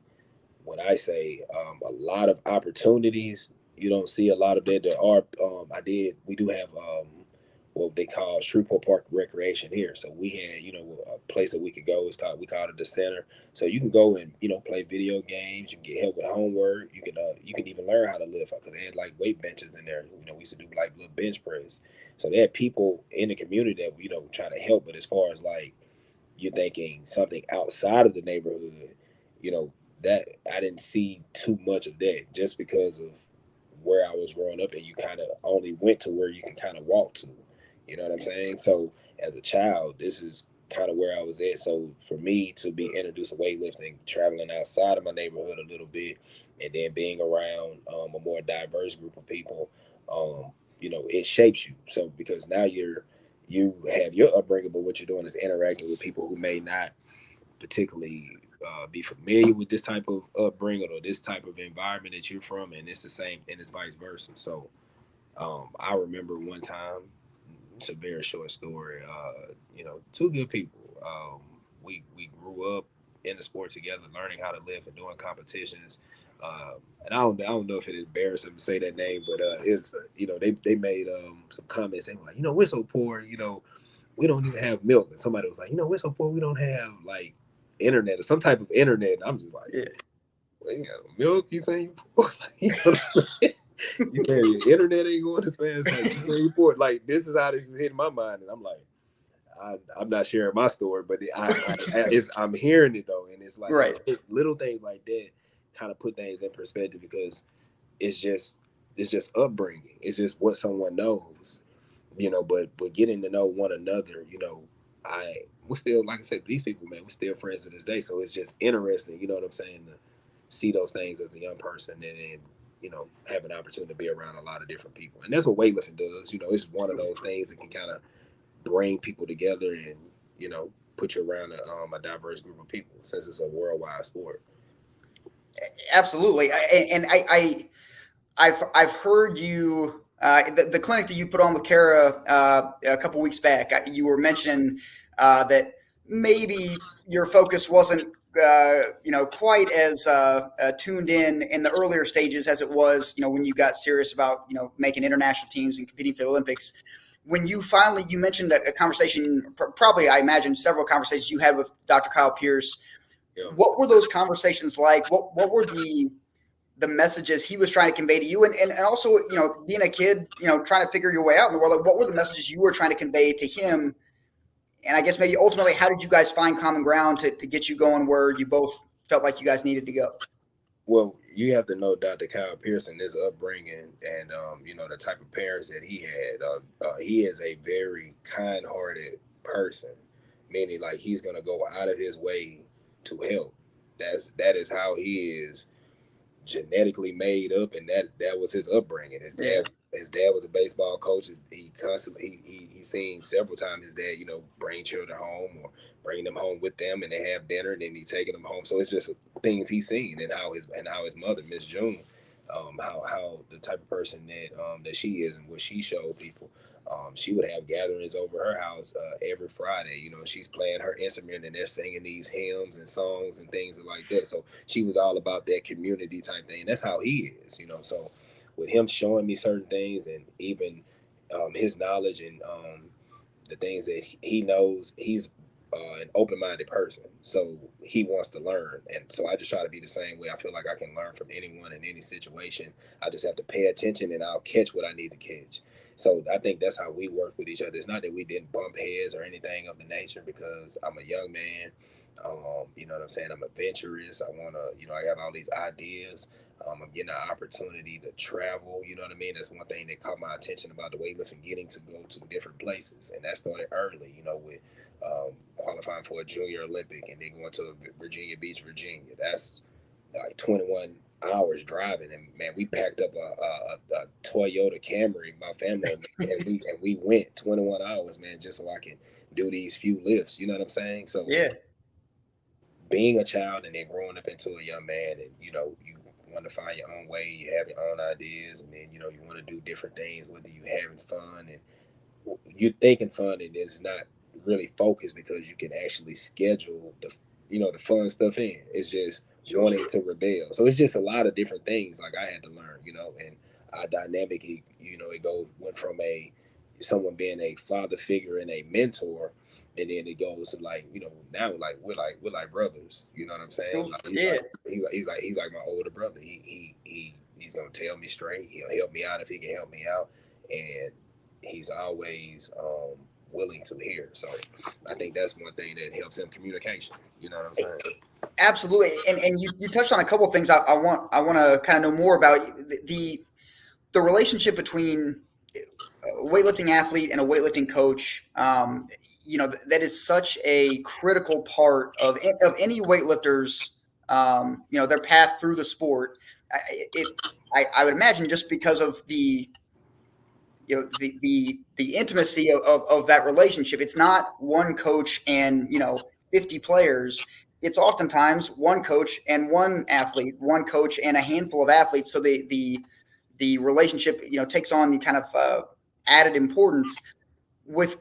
when I say a lot of opportunities. You don't see a lot of that. There are. We do have what they call Shreveport Park Recreation here. So we had, a place that we could go. We called it the center. So you can go and, play video games. You can get help with homework. You can even learn how to lift because they had like weight benches in there. We used to do like little bench press. So they had people in the community that, try to help. But as far as like you're thinking something outside of the neighborhood, that I didn't see too much of that just because of where I was growing up, and you kind of only went to where you can kind of walk to. You know what I'm saying? So as a child, this is kind of where I was at. So for me to be introduced to weightlifting, traveling outside of my neighborhood a little bit, and then being around a more diverse group of people, it shapes you. So because now you have your upbringing, but what you're doing is interacting with people who may not particularly be familiar with this type of upbringing or this type of environment that you're from, and it's the same, and it's vice versa. So I remember one time, it's a very short story. Two good people. We grew up in the sport together, learning how to live and doing competitions. And I don't know if it embarrassed them to say that name, but it's they made some comments. They were like, we're so poor. We don't even have milk. And somebody was like, we're so poor. We don't have like internet or some type of internet. And I'm just like, Yeah. well, you got no milk? You saying you poor? You know what I'm saying? You saying your internet ain't going as fast? Like, you saying you poor? Like, this is how this is hitting my mind. And I'm like, I'm not sharing my story, but I'm hearing it though. And it's like Right. little things like that kind of put things in perspective, because it's just upbringing. It's just what someone knows, but getting to know one another, we're still, like I said, these people, man, we're still friends to this day. So it's just interesting, you know what I'm saying, to see those things as a young person, and then, have an opportunity to be around a lot of different people. And that's what weightlifting does. It's one of those things that can kind of bring people together and, put you around a diverse group of people, since it's a worldwide sport. Absolutely. I've heard you the clinic that you put on with Kara a couple weeks back. You were mentioning that maybe your focus wasn't quite as tuned in the earlier stages as it was when you got serious about making international teams and competing for the Olympics. When you mentioned a conversation, probably I imagine several conversations you had with Dr. Kyle Pierce. Yeah. What were those conversations like? What were the messages he was trying to convey to you, and also being a kid trying to figure your way out in the world, like what were the messages you were trying to convey to him, and I guess maybe ultimately how did you guys find common ground to get you going where you both felt like you guys needed to go? Well, you have to know Dr. Kyle Pearson, his upbringing, and the type of parents that he had. He is a very kind-hearted person, meaning like he's gonna go out of his way to help. That is how he is genetically made up, and that was his upbringing. His dad was a baseball coach. He constantly he's seen several times his dad bring children home or bring them home with them, and they have dinner, and then he taking them home. So it's just things he's seen, and how his mother, Miss June, how the type of person that she is and what she showed people. She would have gatherings over her house every Friday. She's playing her instrument and they're singing these hymns and songs and things like that. So she was all about that community type thing. And that's how he is. So with him showing me certain things, and even his knowledge and the things that he knows, he's an open-minded person. So he wants to learn. And so I just try to be the same way. I feel like I can learn from anyone in any situation. I just have to pay attention, and I'll catch what I need to catch. So I think that's how we work with each other. It's not that we didn't bump heads or anything of the nature, because I'm a young man. You know what I'm saying? I'm adventurous. I want to, I have all these ideas. I'm getting an opportunity to travel. You know what I mean? That's one thing that caught my attention about the weightlifting, getting to go to different places. And that started early, with qualifying for a junior Olympic and then going to Virginia Beach, Virginia. That's like 21 hours driving, and man, we packed up a Toyota Camry, my family, and we went 21 hours, man, just so I can do these few lifts. You know what I'm saying? So Yeah. being a child and then growing up into a young man, and you want to find your own way, you have your own ideas, and then you want to do different things, whether you're having fun and you're thinking fun, and it's not really focused because you can actually schedule the fun stuff in. It's just wanting to rebel. So it's just a lot of different things like I had to learn, and our dynamic, went from someone being a father figure and a mentor, and then it goes to now like we're like brothers. You know what I'm saying? Like, he's like my older brother. He's gonna tell me straight. He'll help me out if he can help me out, and he's always willing to hear. So I think that's one thing that helps him communication. You know what I'm saying? Absolutely. And you touched on a couple of things I want to kind of know more about. The relationship between a weightlifting athlete and a weightlifting coach. That is such a critical part of any weightlifter's their path through the sport. I would imagine just because of the the intimacy of that relationship. It's not one coach and 50 players. It's oftentimes one coach and one athlete, one coach and a handful of athletes. So the relationship takes on the kind of added importance. With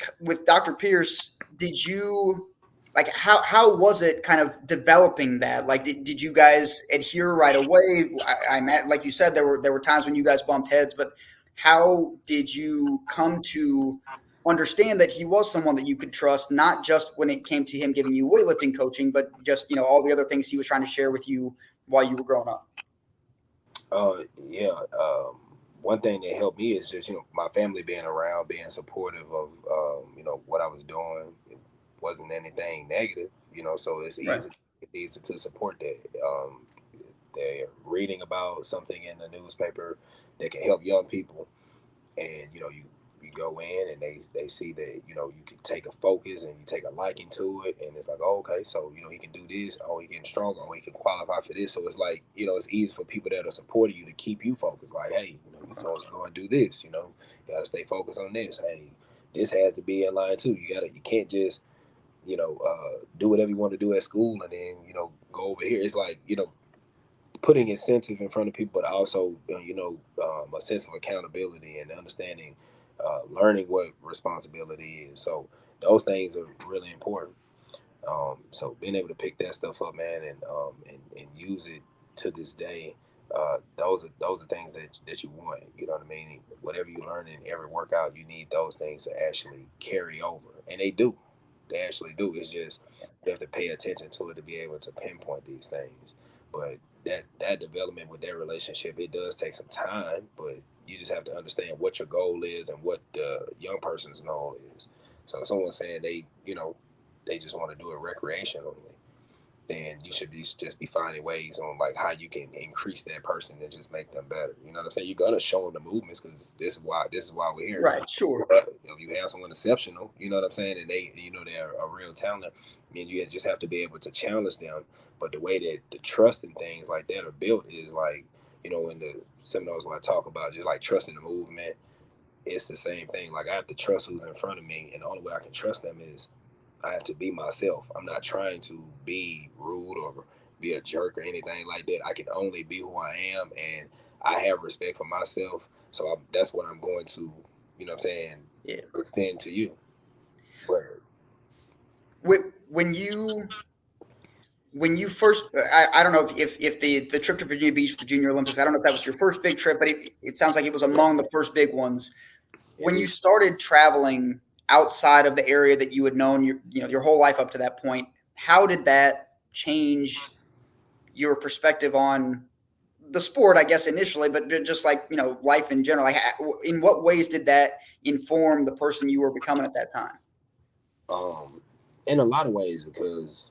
Dr. Pierce, did you like how was it kind of developing that? Like, did you guys adhere right away? I met, like you said, there were times when you guys bumped heads, but how did you come to understand that he was someone that you could trust, not just when it came to him giving you weightlifting coaching, but just all the other things he was trying to share with you while you were growing up? Yeah. One thing that helped me is just my family being around, being supportive of what I was doing. It wasn't anything negative, so it's Right. easy to support that. They're reading about something in the newspaper that can help young people, and you go in and they see that you can take a focus and you take a liking to it, and it's like, oh, okay, so he can do this, oh, he getting stronger, oh, he can qualify for this. So it's like it's easy for people that are supporting you to keep you focused, like, hey, you can always go and do this, you gotta stay focused on this. Hey, this has to be in line too. You can't just do whatever you want to do at school and then go over here. It's like putting incentive in front of people, but also a sense of accountability and understanding, learning what responsibility is. So those things are really important. So being able to pick that stuff up, man, and use it to this day, those are things that you want. You know what I mean? Whatever you learn in every workout, you need those things to actually carry over, and they do. They actually do. It's just you have to pay attention to it to be able to pinpoint these things. But that development with that relationship, it does take some time. But you just have to understand what your goal is and what the young person's goal is. So if someone's saying they just want to do it recreationally, then you should just be finding ways on like how you can increase that person and just make them better. You know what I'm saying? You're gonna show them the movements because this is why we're here. Right. Sure. If you have someone exceptional, you know what I'm saying, and they they're a real talent, I mean you just have to be able to challenge them. But the way that the trust and things like that are built is like in the seminars when I talk about just like trusting the movement, it's the same thing. Like I have to trust who's in front of me, and the only way I can trust them is I have to be myself. I'm not trying to be rude or be a jerk or anything like that. I can only be who I am, and I have respect for myself. So that's what I'm going to, what I'm saying, Yeah. extend to you. But when you first, I don't know if the trip to Virginia Beach for the Junior Olympics, I don't know if that was your first big trip, but it sounds like it was among the first big ones. When you started traveling outside of the area that you had known your whole life up to that point, how did that change your perspective on the sport, I guess, initially, but just like, life in general? Like, in what ways did that inform the person you were becoming at that time? In a lot of ways, because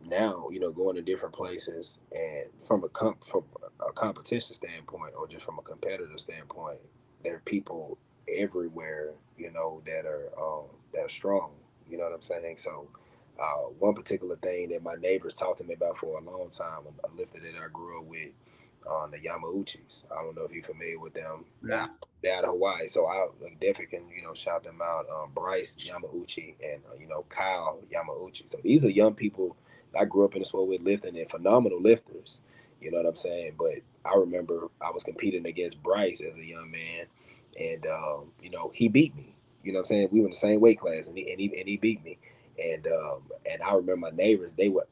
now going to different places and from a competition standpoint or just from a competitive standpoint, there are people everywhere that are strong. You know what I'm saying? So one particular thing that my neighbors talked to me about for a long time, a lifter that I grew up with, the Yamauchis. I don't know if you're familiar with them. No. They're out of Hawaii, so I definitely can shout them out. Bryce Yamauchi and Kyle Yamauchi. So these are young people I grew up in the sport with lifting and phenomenal lifters. You know what I'm saying? But I remember I was competing against Bryce as a young man, and he beat me. You know what I'm saying? We were in the same weight class, and he beat me. And I remember my neighbors, they would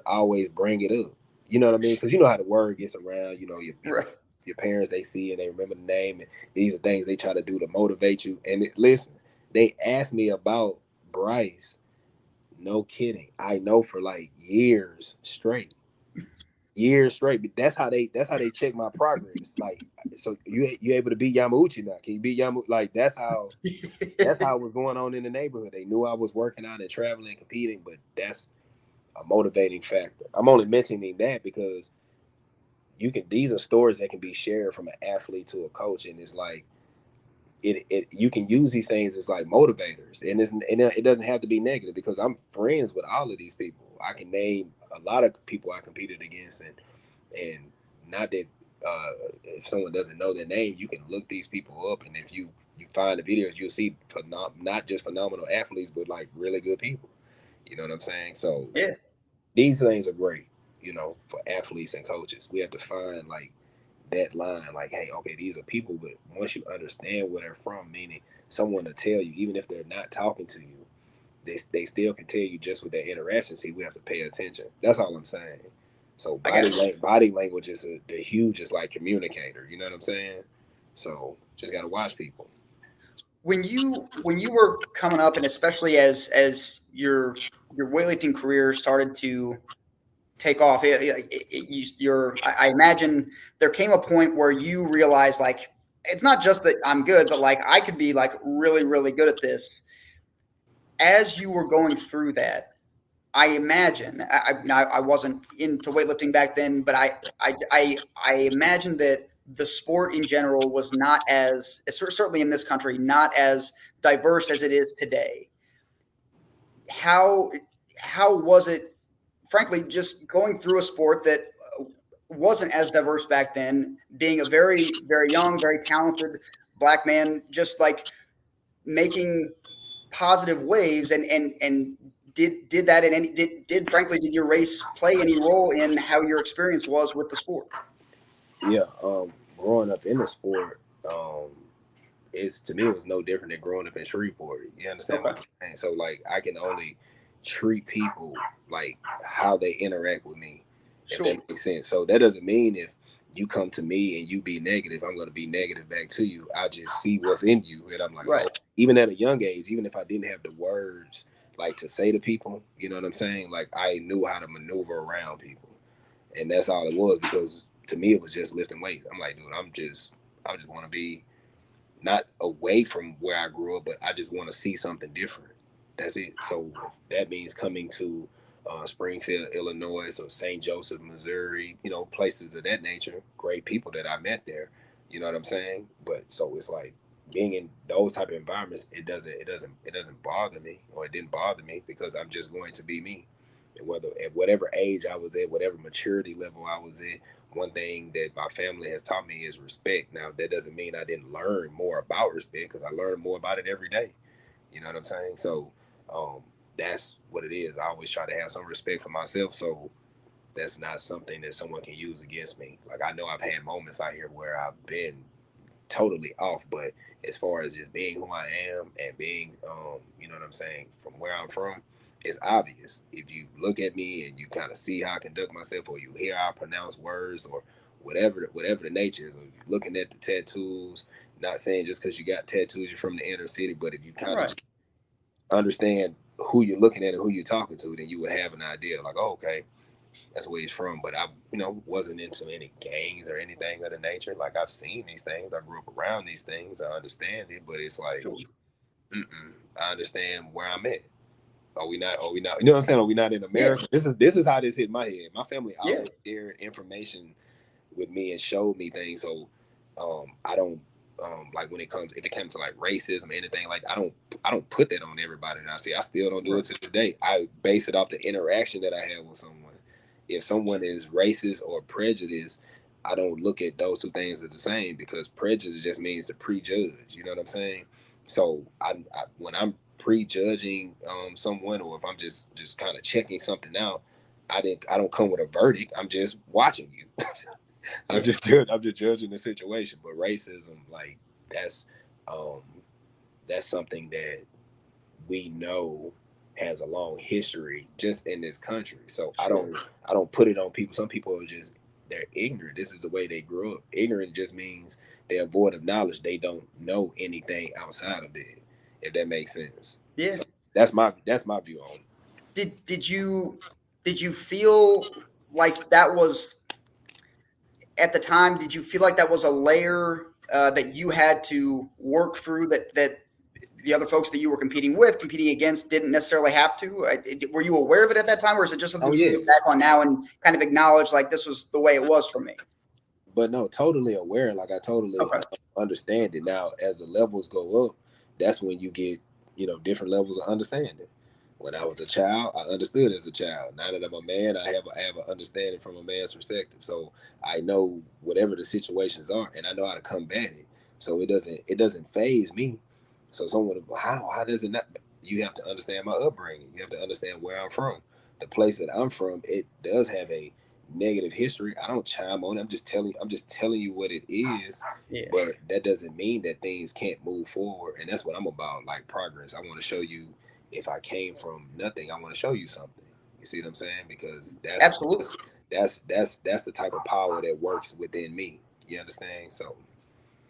always bring it up. You know what I mean? Because you know how the word gets around. Right. Your parents, they see and they remember the name, and these are things they try to do to motivate you. And listen, they asked me about Bryce. No kidding. I know for like years straight. years straight. But that's how they check my progress. Like, so you able to beat Yamauchi now? Can you beat Yamauchi? Like that's how it was going on in the neighborhood. They knew I was working out and traveling and competing, but that's a motivating factor. I'm only mentioning that because these are stories that can be shared from an athlete to a coach, and it's like you can use these things as like motivators, and it doesn't have to be negative because I'm friends with all of these people. I can name a lot of people I competed against, and not that if someone doesn't know their name, you can look these people up, and if you find the videos, you'll see not just phenomenal athletes, but like really good people. You know what I'm saying? So Yeah. these things are great, for athletes and coaches. We have to find like that line, like, hey, okay, these are people, but once you understand where they're from, meaning someone to tell you, even if they're not talking to you, they still can tell you just with their interaction. See, we have to pay attention. That's all I'm saying. So body language is the hugest like communicator. You know what I'm saying? So just gotta watch people. When you were coming up, and especially as your weightlifting career started to take off, I imagine there came a point where you realized like it's not just that I'm good, but like I could be like really really good at this. As you were going through that, I imagine I wasn't into weightlifting back then, but I imagine that the sport in general was not as certainly in this country not as diverse as it is today. How was it, frankly, just going through a sport that wasn't as diverse back then, being a very very young, very talented black man, just like making positive waves, and did that in any did your race play any role in how your experience was with the sport? Yeah, growing up in the sport, it's to me it was no different than growing up in Shreveport. You understand what Okay. I'm saying? So like I can only treat people like how they interact with me, if Sure. that makes sense. So that doesn't mean if you come to me and you be negative, I'm gonna be negative back to you. I just see what's in you, and I'm like, Right. oh, even at a young age, even if I didn't have the words like to say to people, you know what I'm saying? Like I knew how to maneuver around people, and that's all it was because to me it was just lifting weights. I'm like, dude, I just want to be not away from where I grew up, but I just want to see something different. That's it. So that means coming to Springfield, Illinois, or St. Joseph, Missouri, places of that nature. Great people that I met there. You know what I'm saying? But so it's like being in those type of environments. It doesn't bother me, or it didn't bother me because I'm just going to be me. And whether at whatever age I was at, whatever maturity level I was at, one thing that my family has taught me is respect. Now, that doesn't mean I didn't learn more about respect because I learn more about it every day. You know what I'm saying? So um, that's what it is. I always try to have some respect for myself. So that's not something that someone can use against me. Like I know I've had moments out here where I've been totally off, but as far as just being who I am and being, you know what I'm saying, from where I'm from, it's obvious. If you look at me and you kind of see how I conduct myself, or you hear how I pronounce words, or whatever the nature is, or you're looking at the tattoos. Not saying just because you got tattoos you're from the inner city, but if you kind of Right. understand who you're looking at and who you're talking to, then you would have an idea like, oh, okay, that's where he's from. But I, wasn't into any gangs or anything of the nature. Like I've seen these things, I grew up around these things, I understand it, but it's like, Sure. I understand where I'm at. Are we not? Are we not? You know what I'm saying? Are we not in Yeah. America? This is how this hit my head. My family Yeah. always shared information with me and showed me things. So I don't like when if it comes to like racism, anything like I don't put that on everybody that I see. I still don't do Right. it to this day. I base it off the interaction that I have with someone. If someone is racist or prejudiced, I don't look at those two things as the same because prejudice just means to prejudge. You know what I'm saying? So when I'm prejudging someone, or if I'm just kind of checking something out, I don't come with a verdict. I'm just watching you. Yeah. I'm just judging the situation. But racism, like that's um that's something that we know has a long history just in this country. So Sure. I don't put it on people. Some people are just they're ignorant. This is the way they grew up. Ignorant just means they're void of knowledge. They don't know anything outside of that. If that makes sense. Yeah. So that's my view on it. Did you feel like that was at the time, did you feel like that was a layer that you had to work through that the other folks that you were competing against didn't necessarily have to? Were you aware of it at that time, or is it just something Oh you yeah, look back on now and kind of acknowledge like this was the way it was for me? but no, totally aware. Like I totally Okay. understand it now. As the levels go up, that's when you get different levels of understanding. When I was a child, I understood as a child. Now that I'm a man, I have an understanding from a man's perspective. So I know whatever the situations are, and I know how to combat it. So it doesn't phase me. So someone, how does it not? You have to understand my upbringing. You have to understand where I'm from. The place that I'm from, it does have a negative history. I don't chime on it. I'm just telling you what it is. Yeah. But that doesn't mean that things can't move forward. And that's what I'm about, like progress. I want to show you, if I came from nothing, I want to show you something. You see what I'm saying? Because Absolutely. that's the type of power that works within me. You understand? So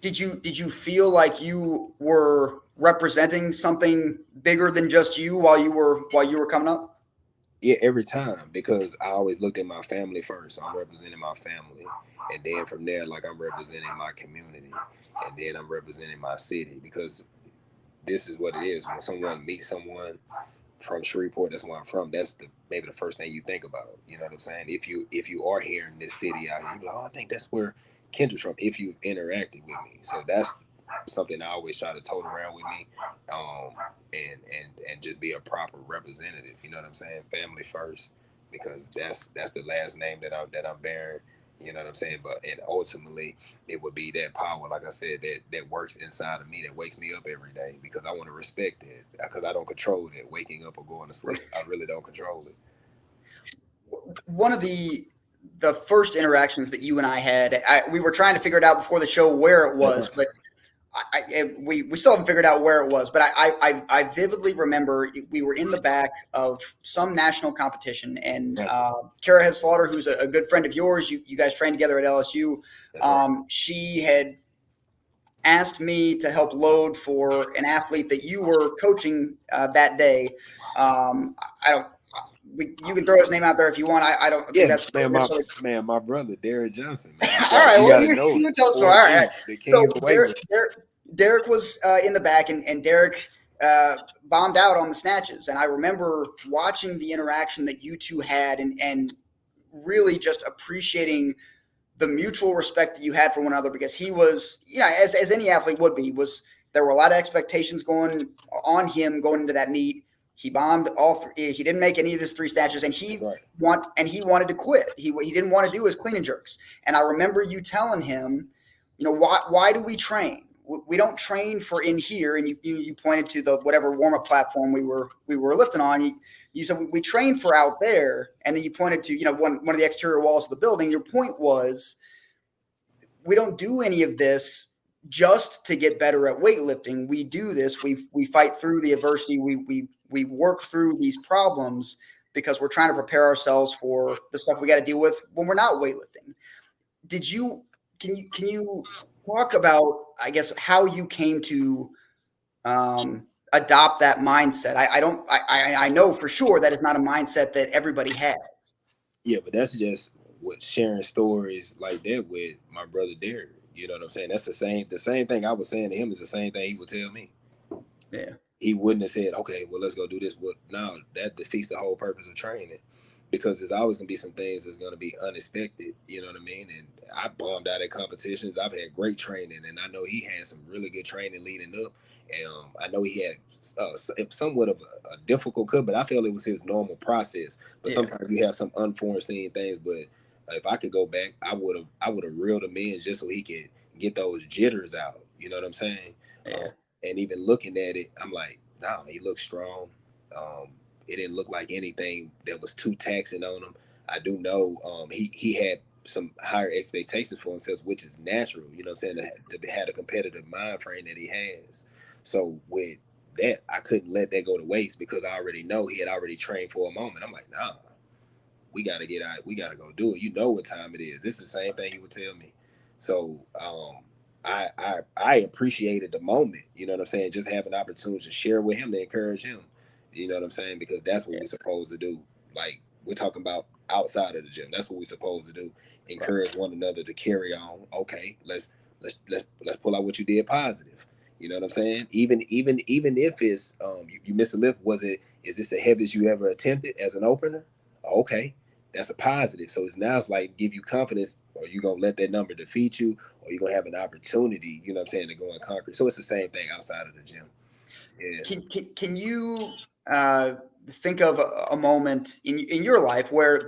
Did you feel like you were representing something bigger than just you while you were coming up? yeah, every time, because I always looked at my family first. So I'm representing my family, and then from there, like I'm representing my community, and then I'm representing my city. Because this is what it is. When someone meets someone from Shreveport, that's where I'm from. That's maybe the first thing you think about. You know what I'm saying? If you are here in this city out here, you go, oh, I think that's where Kendra's from. If you've interacted with me, so that's something I always try to tote around with me, and just be a proper representative. You know what I'm saying? Family first, because that's the last name that I'm bearing. You know what I'm saying? But and ultimately, it would be that power, like I said, that works inside of me, that wakes me up every day, because I want to respect it, because I don't control it, waking up or going to sleep. I really don't control it. One of the first interactions that you and I had, we were trying to figure it out before the show where it was, but we still haven't figured out where it was. But I vividly remember we were in the back of some national competition, and Kara Head Slaughter, who's a good friend of yours, you guys trained together at LSU. Right. She had asked me to help load for an athlete that you were coaching that day. I don't. You can throw his name out there if you want. I don't think that's necessarily. My brother Derek Johnson, man. All right, You well, gotta know you tell the story. All All right. the So Kings of Waverly. Derek was in the back, and Derek bombed out on the snatches. And I remember watching the interaction that you two had, and really just appreciating the mutual respect that you had for one another, because he was, as any athlete would be, there were a lot of expectations going on him going into that meet. He bombed all three. He didn't make any of his three snatches, and he wanted to quit. He didn't want to do his clean and jerks. And I remember you telling him, why do we train? We don't train for in here. And you pointed to the whatever warm up platform we were lifting on. You said we train for out there, and then you pointed to one of the exterior walls of the building. Your point was, we don't do any of this just to get better at weightlifting. We do this. We fight through the adversity. We work through these problems because we're trying to prepare ourselves for the stuff we got to deal with when we're not weightlifting. Can you talk about, I guess, how you came to adopt that mindset? I know for sure that is not a mindset that everybody has. Yeah, but that's just with sharing stories like that with my brother Derek. You know what I'm saying? That's the same thing I was saying to him is the same thing he would tell me. Yeah. He wouldn't have said, okay, well, let's go do this. But no, that defeats the whole purpose of training, because there's always going to be some things that's going to be unexpected. You know what I mean? And I bombed out at competitions. I've had great training, and I know he had some really good training leading up. And I know he had somewhat of a difficult cut, but I felt it was his normal process. But sometimes you have some unforeseen things. But if I could go back, I would have reeled him in just so he could get those jitters out. You know what I'm saying? Yeah. And even looking at it, I'm like, nah, he looks strong. It didn't look like anything that was too taxing on him. I do know he had some higher expectations for himself, which is natural, you know what I'm saying, to have a competitive mind frame that he has. So with that, I couldn't let that go to waste, because I already know he had already trained for a moment. I'm like, nah, we got to get out. We got to go do it. You know what time it is. This is the same thing he would tell me. So I appreciated the moment, you know what I'm saying? Just having an opportunity to share with him, to encourage him, you know what I'm saying? Because that's what we're supposed to do. Like, We're talking about outside of the gym. That's what we're supposed to do. Encourage one another to carry on. Okay, let's pull out what you did positive. You know what I'm saying? Even if it's you miss a lift, is this the heaviest you ever attempted as an opener? Okay, that's a positive. So it's like give you confidence, or you gonna let that number defeat you, or you're gonna have an opportunity, you know what I'm saying, to go and conquer. So it's the same thing outside of the gym. Yeah. Can you think of a moment in your life where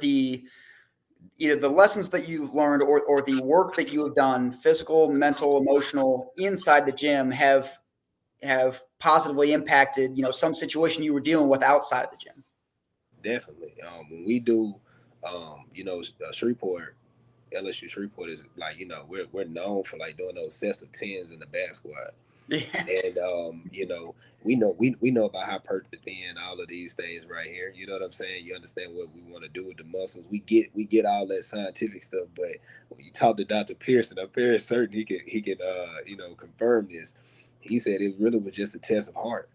either the lessons that you've learned or the work that you have done, physical, mental, emotional, inside the gym have positively impacted, some situation you were dealing with outside of the gym? Definitely. When we do, Shreveport, LSU Shreveport is like, we're known for like doing those sets of tens in the back squat. Yeah. And we know about hypertrophy and all of these things right here. You know what I'm saying? You understand what we want to do with the muscles. We get all that scientific stuff, but when you talk to Dr. Pearson, I'm very certain he can confirm this. He said it really was just a test of heart,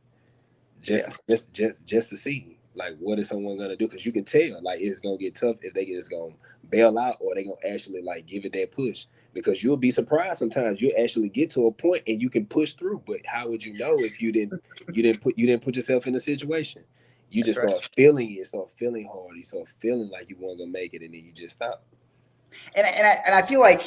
just to see like what is someone gonna do, because you can tell like it's gonna get tough if they just gonna bail out, or they gonna actually like give it that push, because you'll be surprised sometimes you actually get to a point and you can push through, but how would you know if you didn't put yourself in a situation? You That's just right. start feeling hard, you start feeling like you weren't gonna make it, and then you just stop. And I feel like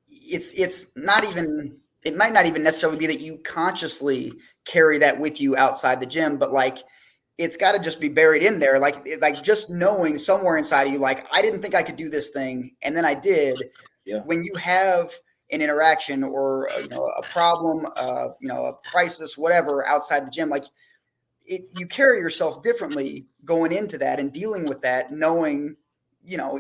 it's not even, it might not even necessarily be that you consciously carry that with you outside the gym, but like it's got to just be buried in there, like just knowing somewhere inside of you, like I didn't think I could do this thing, and then I did. Yeah. When you have an interaction or a problem, a crisis, whatever, outside the gym, like you carry yourself differently going into that and dealing with that, knowing you know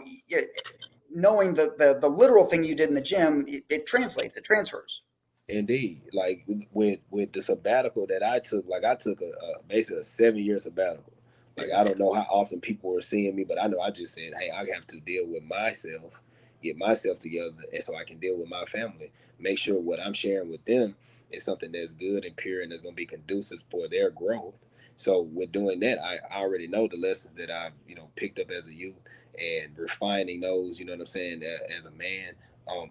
knowing the literal thing you did in the gym, it translates, it transfers. Indeed, like with the sabbatical that I took, like I took a basically a 7 year sabbatical. Like I don't know how often people were seeing me, but I know I just said, hey, I have to deal with myself, get myself together, and so I can deal with my family. Make sure what I'm sharing with them is something that's good and pure and that's going to be conducive for their growth. So with doing that, I already know the lessons that I've picked up as a youth, and refining those. You know what I'm saying? As a man,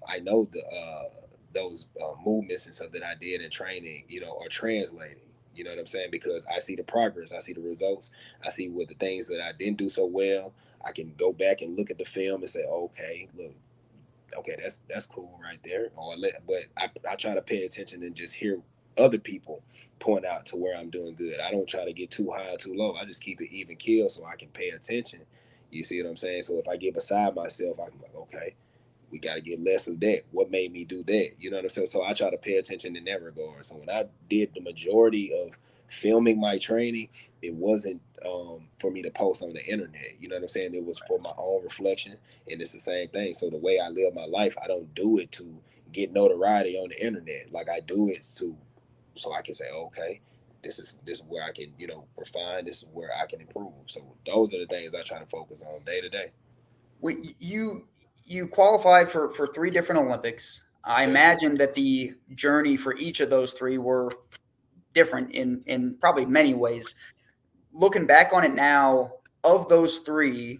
I know those movements and stuff that I did in training, are translating. You know what I'm saying? Because I see the progress, I see the results, I see what the things that I didn't do so well. I can go back and look at the film and say, okay, look, okay, that's cool right there. But I try to pay attention and just hear other people point out to where I'm doing good. I don't try to get too high or too low. I just keep it even keel so I can pay attention. You see what I'm saying? So if I get beside myself, I can be like, okay, we got to get less of that. What made me do that? You know what I'm saying? So I try to pay attention in that regard. So when I did the majority of filming my training, it wasn't for me to post on the internet. You know what I'm saying? It was for my own reflection, and it's the same thing. So the way I live my life, I don't do it to get notoriety on the internet. Like I do it so I can say, okay, this is where I can refine. This is where I can improve. So those are the things I try to focus on day to day. You qualified for three different Olympics. I imagine that the journey for each of those three were different in probably many ways. Looking back on it now, of those three,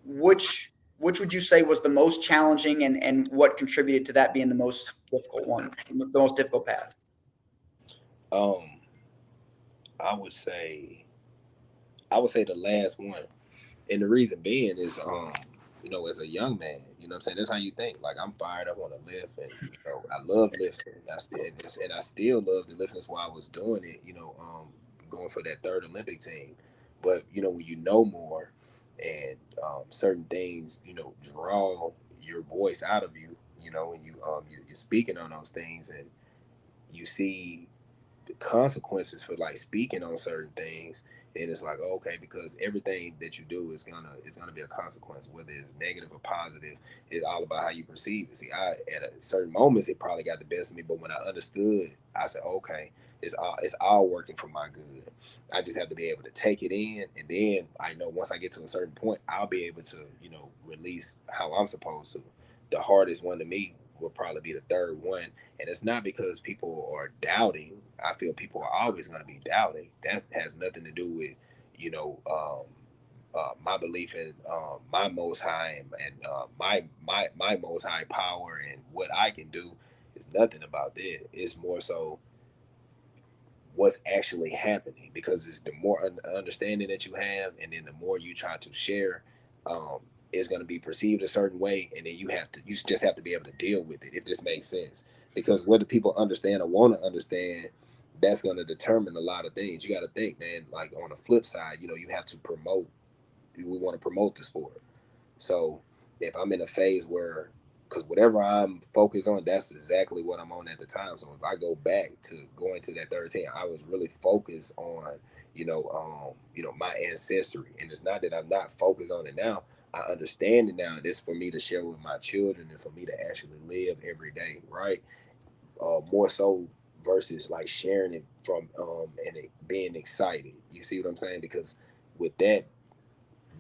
which would you say was the most challenging, and what contributed to that being the most difficult one, the most difficult path? Um, I would say the last one. And the reason being is as a young man, you know what I'm saying, that's how you think. Like I'm fired, I want to lift, and I love lifting. I still love the lifting. That's why I was doing it, going for that third Olympic team. But when you know more, and certain things, draw your voice out of you, and you're speaking on those things, and you see the consequences for like speaking on certain things, and it's like, okay, because everything that you do is gonna be a consequence, whether it's negative or positive. It's all about how you perceive it. See, I at a certain moments it probably got the best of me, but when I understood, I said, okay, it's all working for my good. I just have to be able to take it in, and then I know once I get to a certain point, I'll be able to release how I'm supposed to. The hardest one to me will probably be the third one, and it's not because people are doubting. I feel people are always going to be doubting. That has nothing to do with, you know, um, my belief in my most high and my most high power and what I can do is nothing about that. It's more so what's actually happening, because it's the more understanding that you have, and then the more you try to share, um, it's going to be perceived a certain way, and then you just have to be able to deal with it, if this makes sense. Because whether people understand or want to understand, that's going to determine a lot of things. You got to think, man, like on the flip side, you have to promote. We want to promote the sport. So if I'm in a phase where, because whatever I'm focused on, that's exactly what I'm on at the time. So if I go back to going to that 13, I was really focused on, my ancestry. And it's not that I'm not focused on it now. I understand it now. It's for me to share with my children and for me to actually live every day, right? More so versus like sharing it from and it being excited. You see what I'm saying? Because with that,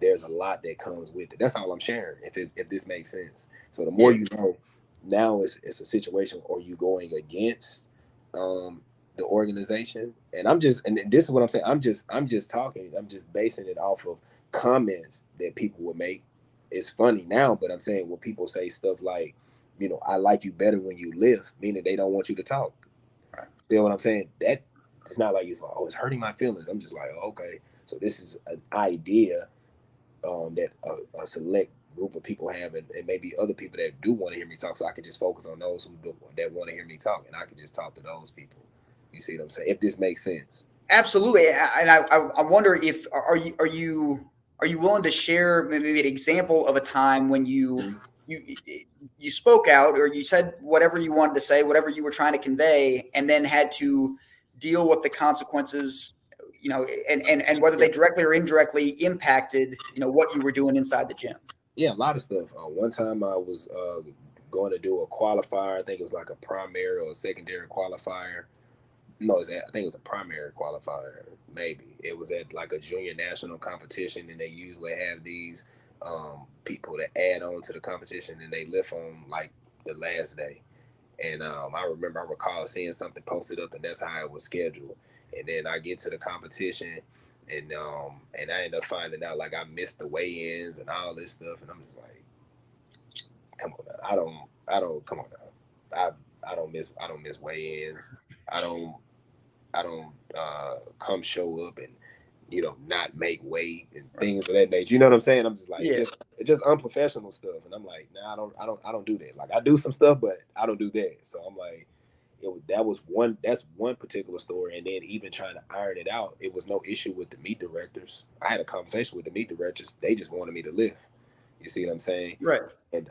there's a lot that comes with it. That's all I'm sharing, if this makes sense. So the more Yeah. you know, now it's a situation, or you going against the organization. And this is what I'm saying. I'm just talking. I'm just basing it off of comments that people would make. It's funny now, but I'm saying when people say stuff like, I like you better when you live, meaning they don't want you to talk. Right. You know what I'm saying? That it's not like it's like, oh, it's hurting my feelings. I'm just like, oh, okay. So this is an idea that a select group of people have, and maybe other people that do want to hear me talk. So I can just focus on those that want to hear me talk, and I can just talk to those people. You see what I'm saying? If this makes sense. Absolutely, and I wonder if are you willing to share maybe an example of a time when you you spoke out, or you said whatever you wanted to say, whatever you were trying to convey, and then had to deal with the consequences, and whether Yeah. they directly or indirectly impacted what you were doing inside the gym. Yeah, a lot of stuff. One time I was going to do a qualifier. I think it was like a primary or a secondary qualifier. No, I think it was a primary qualifier. Maybe it was at like a junior national competition, and they usually have these people that add on to the competition, and they lift on like the last day. And I recall seeing something posted up, and that's how it was scheduled. And then I get to the competition, and I end up finding out like I missed the weigh-ins and all this stuff, and I'm just like, come on now, I don't come on now, I don't miss weigh-ins, I don't I don't come show up and not make weight and things of that nature. You know what I'm saying? I'm just like Yeah. it's just unprofessional stuff, and I'm like, nah, I don't do that. Like I do some stuff, but I don't do that. So I'm like, that's one particular story, and then even trying to iron it out, it was no issue with the meet directors. I had a conversation with the meet directors. They just wanted me to lift. You see what I'm saying? Right. And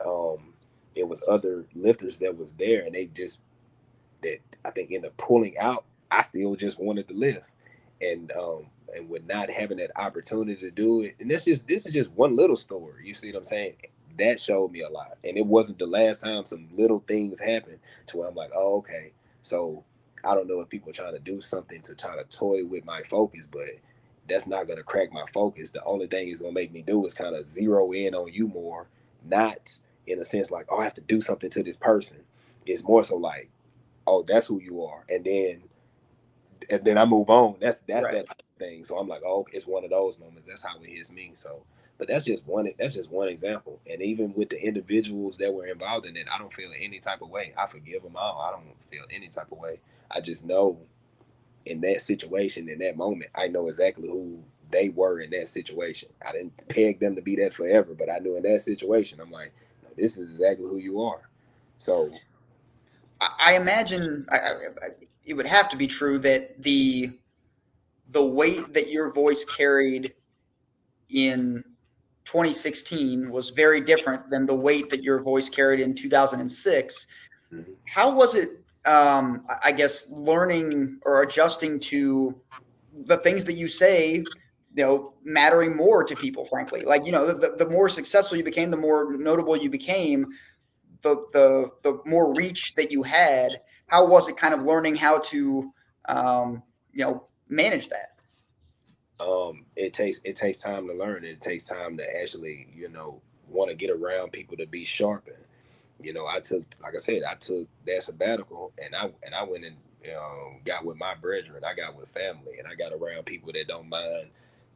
it was other lifters that was there, and they just that I think ended up pulling out. I still just wanted to live, and with not having that opportunity to do it, and this is just one little story. You see what I'm saying? That showed me a lot, and it wasn't the last time some little things happened to where I'm like, oh, okay. So I don't know if people are trying to do something to try to toy with my focus, but that's not gonna crack my focus. The only thing it's gonna make me do is kind of zero in on you more, not in a sense like, oh, I have to do something to this person. It's more so like, oh, that's who you are, and then I move on. That's Right. that type of thing. So I'm like, oh, it's one of those moments. That's how it hits me. So, but that's just one. That's just one example. And even with the individuals that were involved in it, I don't feel any type of way. I forgive them all. I don't feel any type of way. I just know in that situation, in that moment, I know exactly who they were in that situation. I didn't peg them to be that forever, but I knew in that situation, I'm like, no, this is exactly who you are. So I imagine it would have to be true that the weight that your voice carried in 2016 was very different than the weight that your voice carried in 2006. mhm. How was it, I guess, learning or adjusting to the things that you say, mattering more to people, frankly? Like, the more successful you became, the more notable you became, the more reach that you had. How was it kind of learning how to, manage that? It takes time to learn. It takes time to actually want to get around people to be sharp. And I took, like I said, I took that sabbatical, and I went and got with my brethren. I got with family, and I got around people that don't mind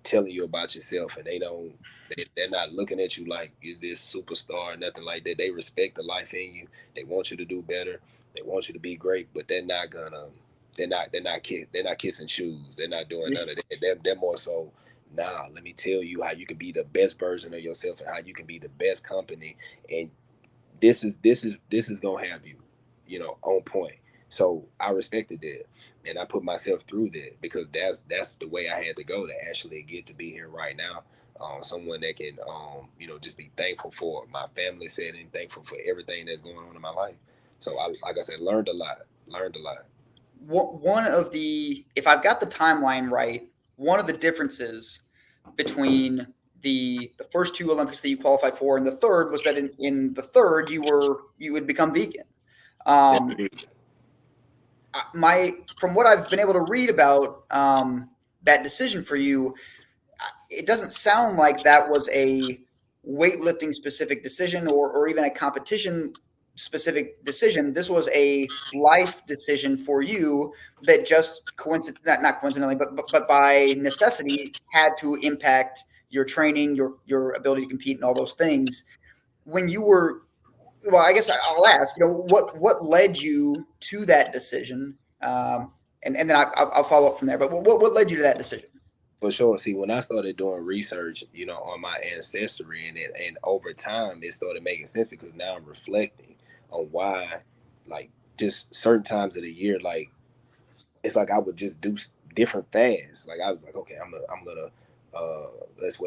telling you about yourself, and they're not looking at you like you're this superstar or nothing like that. They respect the life in you. They want you to do better. They want you to be great, but they're not kissing shoes. They're not doing none of that. They're more so, nah, let me tell you how you can be the best version of yourself and how you can be the best company. And this is gonna have you, on point. So I respected that, and I put myself through that because that's the way I had to go to actually get to be here right now. Someone that can, just be thankful for my family setting, thankful for everything that's going on in my life. So I, like I said, learned a lot. Learned a lot. One of the, if I've got the timeline right, one of the differences between the first two Olympics that you qualified for and the third was that in the third you would become vegan. Um, from what I've been able to read about that decision for you, it doesn't sound like that was a weightlifting specific decision or even a competition specific decision. This was a life decision for you that just not coincidentally, but by necessity had to impact your training, your ability to compete, and all those things. When you were, well, I guess I'll ask, what led you to that decision, and then I'll follow up from there. But what led you to that decision? For sure. See, when I started doing research, on my ancestry, and over time, it started making sense because now I'm reflecting on why, like, just certain times of the year, like, it's like I would just do different fasts. Like I was like, okay, I'm gonna let's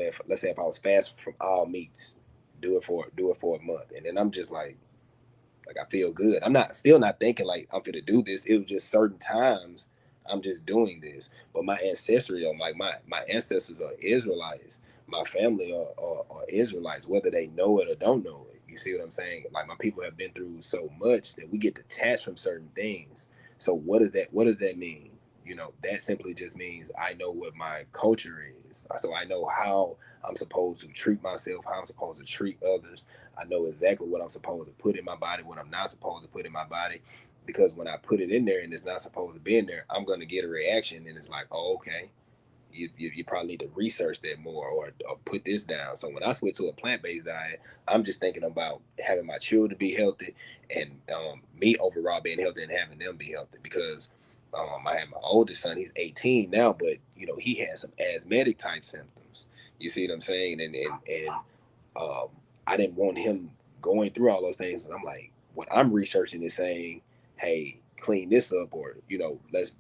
say if I was fasting from all meats, do it for a month, and then I'm just like I feel good. I'm not still not thinking like I'm gonna do this. It was just certain times I'm just doing this. But my ancestry, like my ancestors are Israelites. My family are Israelites, whether they know it or don't know it. You see what I'm saying? Like my people have been through so much that we get detached from certain things. So what does that mean? That simply just means I know what my culture is. So I know how I'm supposed to treat myself, how I'm supposed to treat others. I know exactly what I'm supposed to put in my body, what I'm not supposed to put in my body. Because when I put it in there and it's not supposed to be in there, I'm gonna get a reaction, and it's like, oh, okay, you probably need to research that more, or put this down. So when I switch to a plant-based diet, I'm just thinking about having my children be healthy, and me overall being healthy and having them be healthy because I have my oldest son. He's 18 now, but he has some asthmatic type symptoms. You see what I'm saying? And um, I didn't want him going through all those things. And I'm like, what I'm researching is saying, hey, clean this up, or let's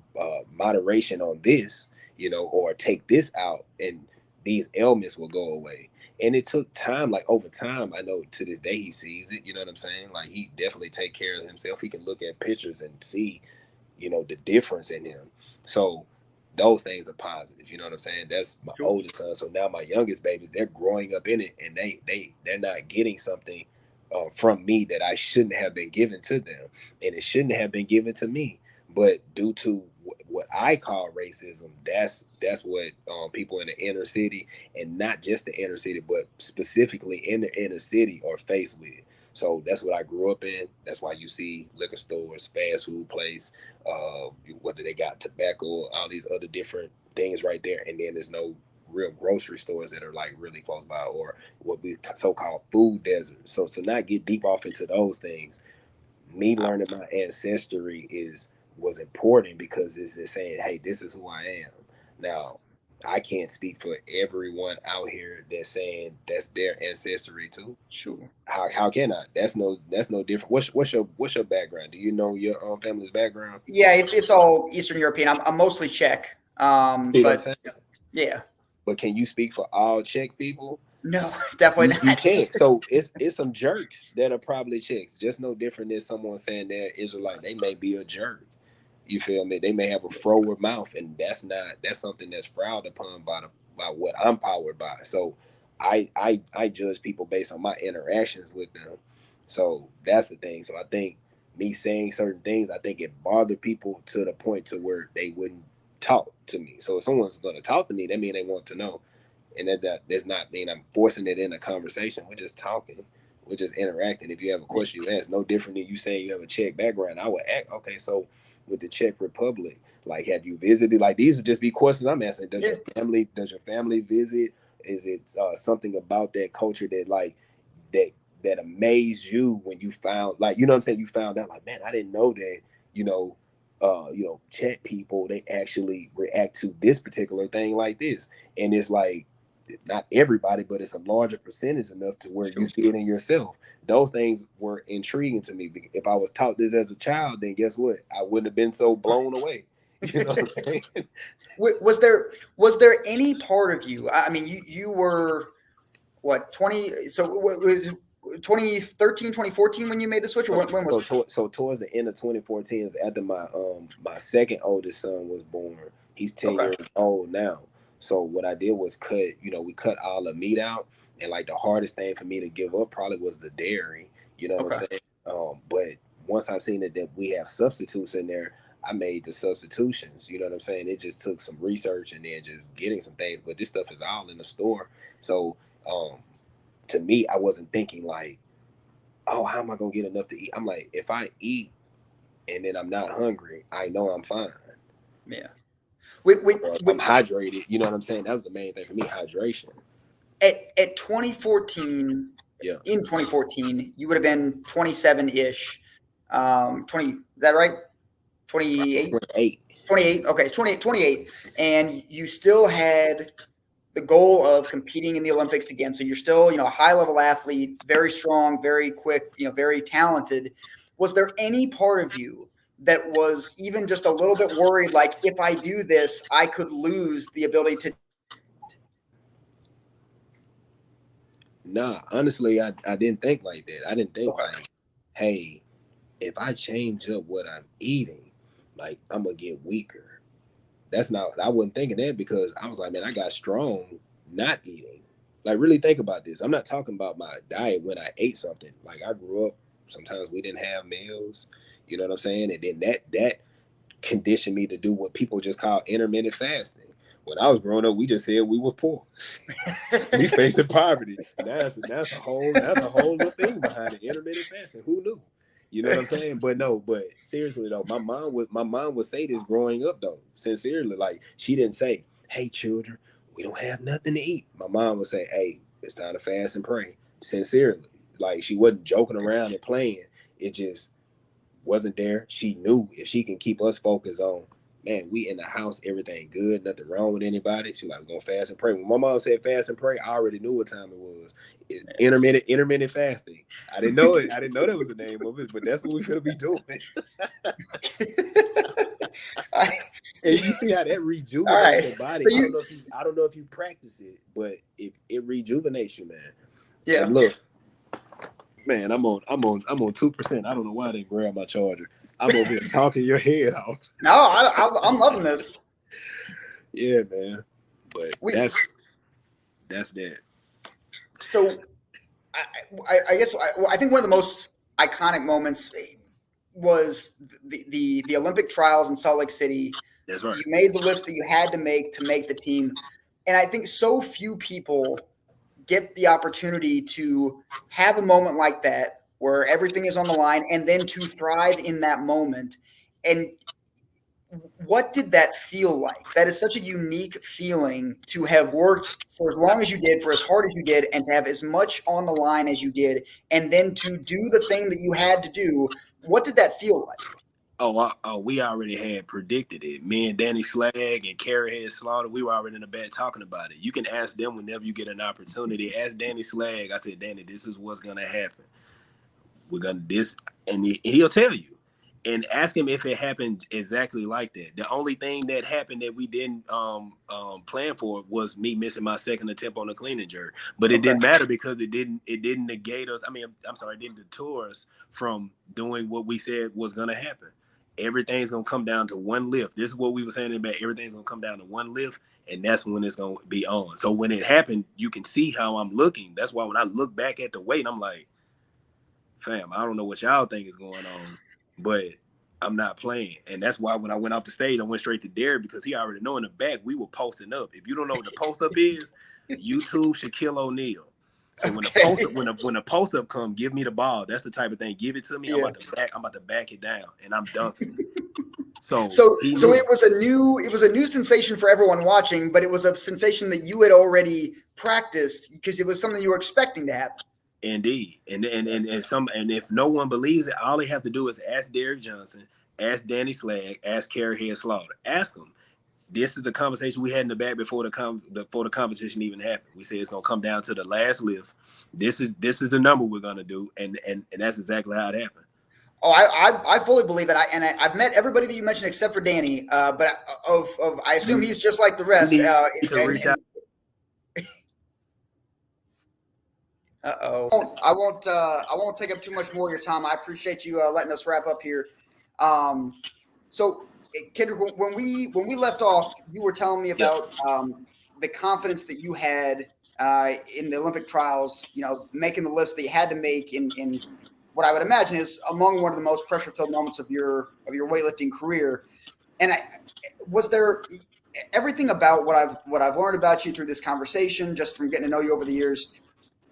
moderation on this, or take this out, and these ailments will go away. And it took time, like over time. I know to this day he sees it. You know what I'm saying? Like he definitely take care of himself. He can look at pictures and see, the difference in him. So those things are positive. You know what I'm saying? That's my Sure. oldest son. So now my youngest babies, they're growing up in it, and they're not getting something from me that I shouldn't have been given to them, and it shouldn't have been given to me. But due to what I call racism, that's what people in the inner city, and not just the inner city, but specifically in the inner city, are faced with. So that's what I grew up in. That's why you see liquor stores, fast food place, whether they got tobacco, all these other different things right there, and then there's no real grocery stores that are like really close by, or what we so-called food deserts. So to not get deep off into those things, me learning my ancestry was important because it's just saying, hey, this is who I am. Now, I can't speak for everyone out here that's saying that's their ancestry too. Sure. How can I? That's no different. What's your background? Do you know your family's background? Yeah, it's all Eastern European. I'm mostly Czech, See what I'm but saying? yeah, But can you speak for all Czech people? no, You, definitely you not. can't. So it's some jerks that are probably Czechs. Just no different than someone saying they're Israelite. They may be a jerk. You feel me? They may have a froward mouth, and that's something that's frowned upon by what I'm powered by. So I judge people based on my interactions with them. So that's the thing. So I think me saying certain things, I think it bothered people to the point to where they wouldn't talk to me. So if someone's gonna talk to me, that means they want to know. And that does not mean I'm forcing it in a conversation. We're just talking. We're just interacting. If you have a question, you ask. No different than you saying you have a Czech background. I would act, okay, so with the Czech Republic? Like, have you visited? Like, these would just be questions I'm asking. Does your family visit? Is it something about that culture that like that amazed you when you found, like, you know what I'm saying? You found out, like, man, I didn't know that, Czech people, they actually react to this particular thing like this. And it's like, not everybody, but it's a larger percentage enough to where you see it in yourself. Those things were intriguing to me. If I was taught this as a child, then guess what? I wouldn't have been so blown away. You know what I'm saying? Was there any part of you? I mean, you were what, 20? So what was 2013, 2014 when you made the switch, or when was it? So towards the end of 2014 is after my second oldest son was born. He's 10 years old now. So what I did was we cut all the meat out, and like the hardest thing for me to give up probably was the dairy. You know what I'm saying? But once I've seen that we have substitutes in there, I made the substitutions. You know what I'm saying? It just took some research and then just getting some things. But this stuff is all in the store. So to me, I wasn't thinking like, oh, how am I gonna get enough to eat? I'm like, if I eat and then I'm not hungry, I know I'm fine. Yeah. I'm hydrated. You know what I'm saying? That was the main thing for me, hydration. At 2014, in 2014, you would have been 27-ish. 20, is that right? 28? 28. Okay, 28. And you still had the goal of competing in the Olympics again. So you're still, a high-level athlete, very strong, very quick, very talented. Was there any part of you that was even just a little bit worried, like, if I do this, I could lose the ability to? Nah, honestly, I didn't think like that. I didn't think like, hey, if I change up what I'm eating, like, I'm going to get weaker. I wasn't thinking that, because I was like, man, I got strong not eating. Like, really think about this. I'm not talking about my diet when I ate something. Like, I grew up, sometimes we didn't have meals, you know what I'm saying? And then that conditioned me to do what people just call intermittent fasting. When I was growing up, we just said we were poor. We facing poverty. That's a whole little thing behind it. Intermittent fasting. Who knew? You know what I'm saying? But seriously though, my mom would say this growing up though, sincerely. Like, she didn't say, hey children, we don't have nothing to eat. My mom would say, hey, it's time to fast and pray. Sincerely. Like, she wasn't joking around and playing. It just wasn't there. She knew if she can keep us focused on, man, we in the house, everything good, nothing wrong with anybody. She like, we're gonna fast and pray. When my mom said fast and pray, I already knew what time it was. Intermittent fasting. I didn't know it. I didn't know that was the name of it, but that's what we're gonna be doing. And you see how that rejuvenates the body. So I don't know if you practice it, but it rejuvenates you, man. Yeah. And look, man, I'm on 2%. I don't know why I didn't grab my charger. I'm over here talking your head off. No, I'm loving this. Yeah, man. But that's that. So I guess I think one of the most iconic moments was the Olympic trials in Salt Lake City. That's right. You made the lifts that you had to make the team. And I think so few people get the opportunity to have a moment like that where everything is on the line and then to thrive in that moment. And what did that feel like? That is such a unique feeling to have worked for as long as you did, for as hard as you did, and to have as much on the line as you did, and then to do the thing that you had to do. What did that feel like? Oh, we already had predicted it. Me and Danny Slag and Carrie Head Slaughter, we were already in the bed talking about it. You can ask them whenever you get an opportunity. Ask Danny Slag. I said, Danny, this is what's going to happen. We're going to this, and he'll tell you. And ask him if it happened exactly like that. The only thing that happened that we didn't plan for was me missing my second attempt on the clean and jerk. But it didn't matter because it didn't negate us. I mean, I'm sorry, it didn't deter us from doing what we said was going to happen. Everything's going to come down to one lift. This is what we were saying about everything's going to come down to one lift, and that's when it's going to be on. So when it happened, you can see how I'm looking. That's why when I look back at the weight, I'm like, fam, I don't know what y'all think is going on, but I'm not playing. And that's why when I went off the stage, I went straight to Derek, because he already know in the back we were posting up. If you don't know what the post up is, YouTube Shaquille O'Neal. So when the post up come, give me the ball. That's the type of thing. Give it to me. Yeah. I'm about to back it down, and I'm dunking. So So he so knew. it was a new sensation for everyone watching, but it was a sensation that you had already practiced because it was something you were expecting to happen. Indeed, and if no one believes it, all they have to do is ask Derek Johnson, ask Danny Slag, ask Carrie Head Slaughter, ask them. This is the conversation we had in the back before the competition even happened. We said it's gonna come down to the last lift. This is the number we're gonna do, and that's exactly how it happened. Oh, I fully believe it. I've met everybody that you mentioned except for Danny. But I assume he's just like the rest. You need to reach out. I won't take up too much more of your time. I appreciate you letting us wrap up here. So, Kendrick, when we left off, you were telling me about the confidence that you had in the Olympic trials. You know, making the lifts that you had to make in what I would imagine is among one of the most pressure-filled moments of your weightlifting career. And was there everything about what I've learned about you through this conversation, just from getting to know you over the years?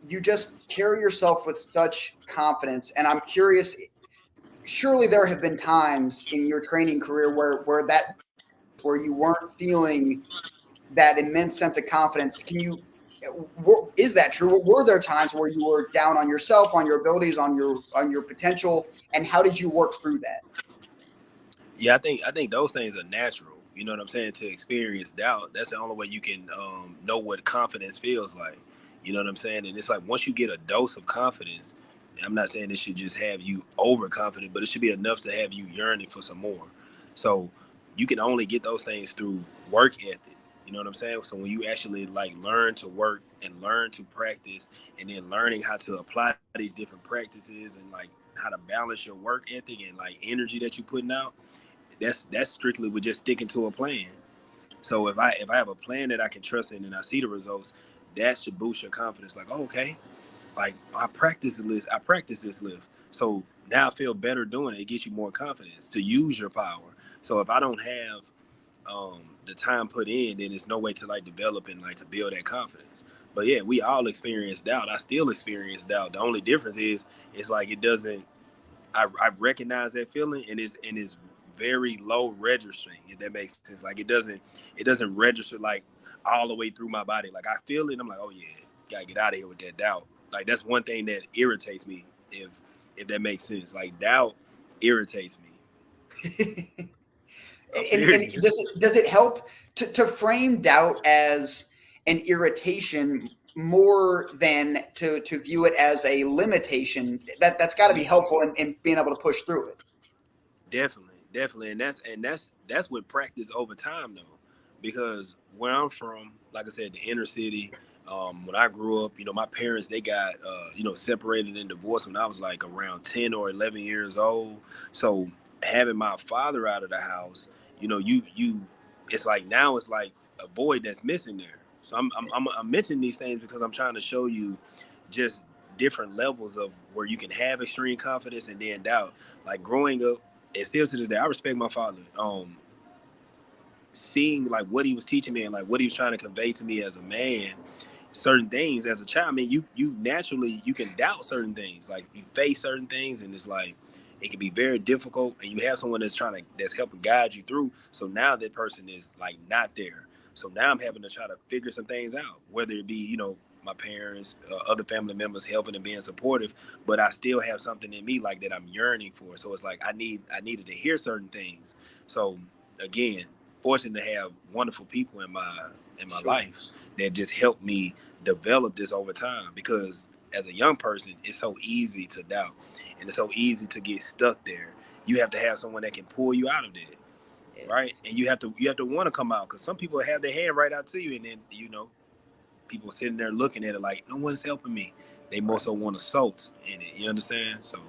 You just carry yourself with such confidence, and I'm curious. Surely there have been times in your training career where you weren't feeling that immense sense of confidence. Is that true? Were there times where you were down on yourself, on your abilities, on your potential, and how did you work through that? Yeah, I think those things are natural. You know what I'm saying? To experience doubt, that's the only way you can know what confidence feels like. You know what I'm saying? And it's like once you get a dose of confidence, I'm not saying it should just have you overconfident, but it should be enough to have you yearning for some more. So you can only get those things through work ethic. You know what I'm saying? So when you actually like learn to work and learn to practice, and then learning how to apply these different practices and like how to balance your work ethic and like energy that you're putting out, that's strictly with just sticking to a plan. So if I have a plan that I can trust in and I see the results, that should boost your confidence. Like, oh, okay, like I practice this lift. So now I feel better doing it. It gets you more confidence to use your power. So if I don't have the time put in, then there's no way to like develop and like to build that confidence. But yeah, we all experience doubt. I still experience doubt. The only difference is it's like it doesn't. I recognize that feeling and is very low registering, if that makes sense. Like it doesn't register like all the way through my body. Like I feel it and I'm like, oh yeah, gotta get out of here with that doubt. Like that's one thing that irritates me, if that makes sense. Like doubt irritates me. And does it help to frame doubt as an irritation more than to view it as a limitation? That's got to be helpful in being able to push through it. Definitely, and that's with practice over time though, because where I'm from, like I said, the inner city. When I grew up, my parents, they got separated and divorced when I was like around 10 or 11 years old. So having my father out of the house, you it's like now it's like a void that's missing there. So I'm mentioning these things because I'm trying to show you just different levels of where you can have extreme confidence and then doubt. Like growing up, and still to this day, I respect my father. Seeing like what he was teaching me and like what he was trying to convey to me as a man, certain things as a child. I mean, you naturally you can doubt certain things. Like you face certain things, and it's like it can be very difficult. And you have someone that's helping guide you through. So now that person is like not there. So now I'm having to try to figure some things out, whether it be my parents, other family members helping and being supportive, but I still have something in me like that I'm yearning for. So it's like I needed to hear certain things. So again, fortunate to have wonderful people in my life that just helped me develop this over time, because as a young person, it's so easy to doubt and it's so easy to get stuck there. You have to have someone that can pull you out of that, right? And you have to want to come out, because some people have their hand right out to you, and then people sitting there looking at it like no one's helping me. They more so want assault in it. You understand? So.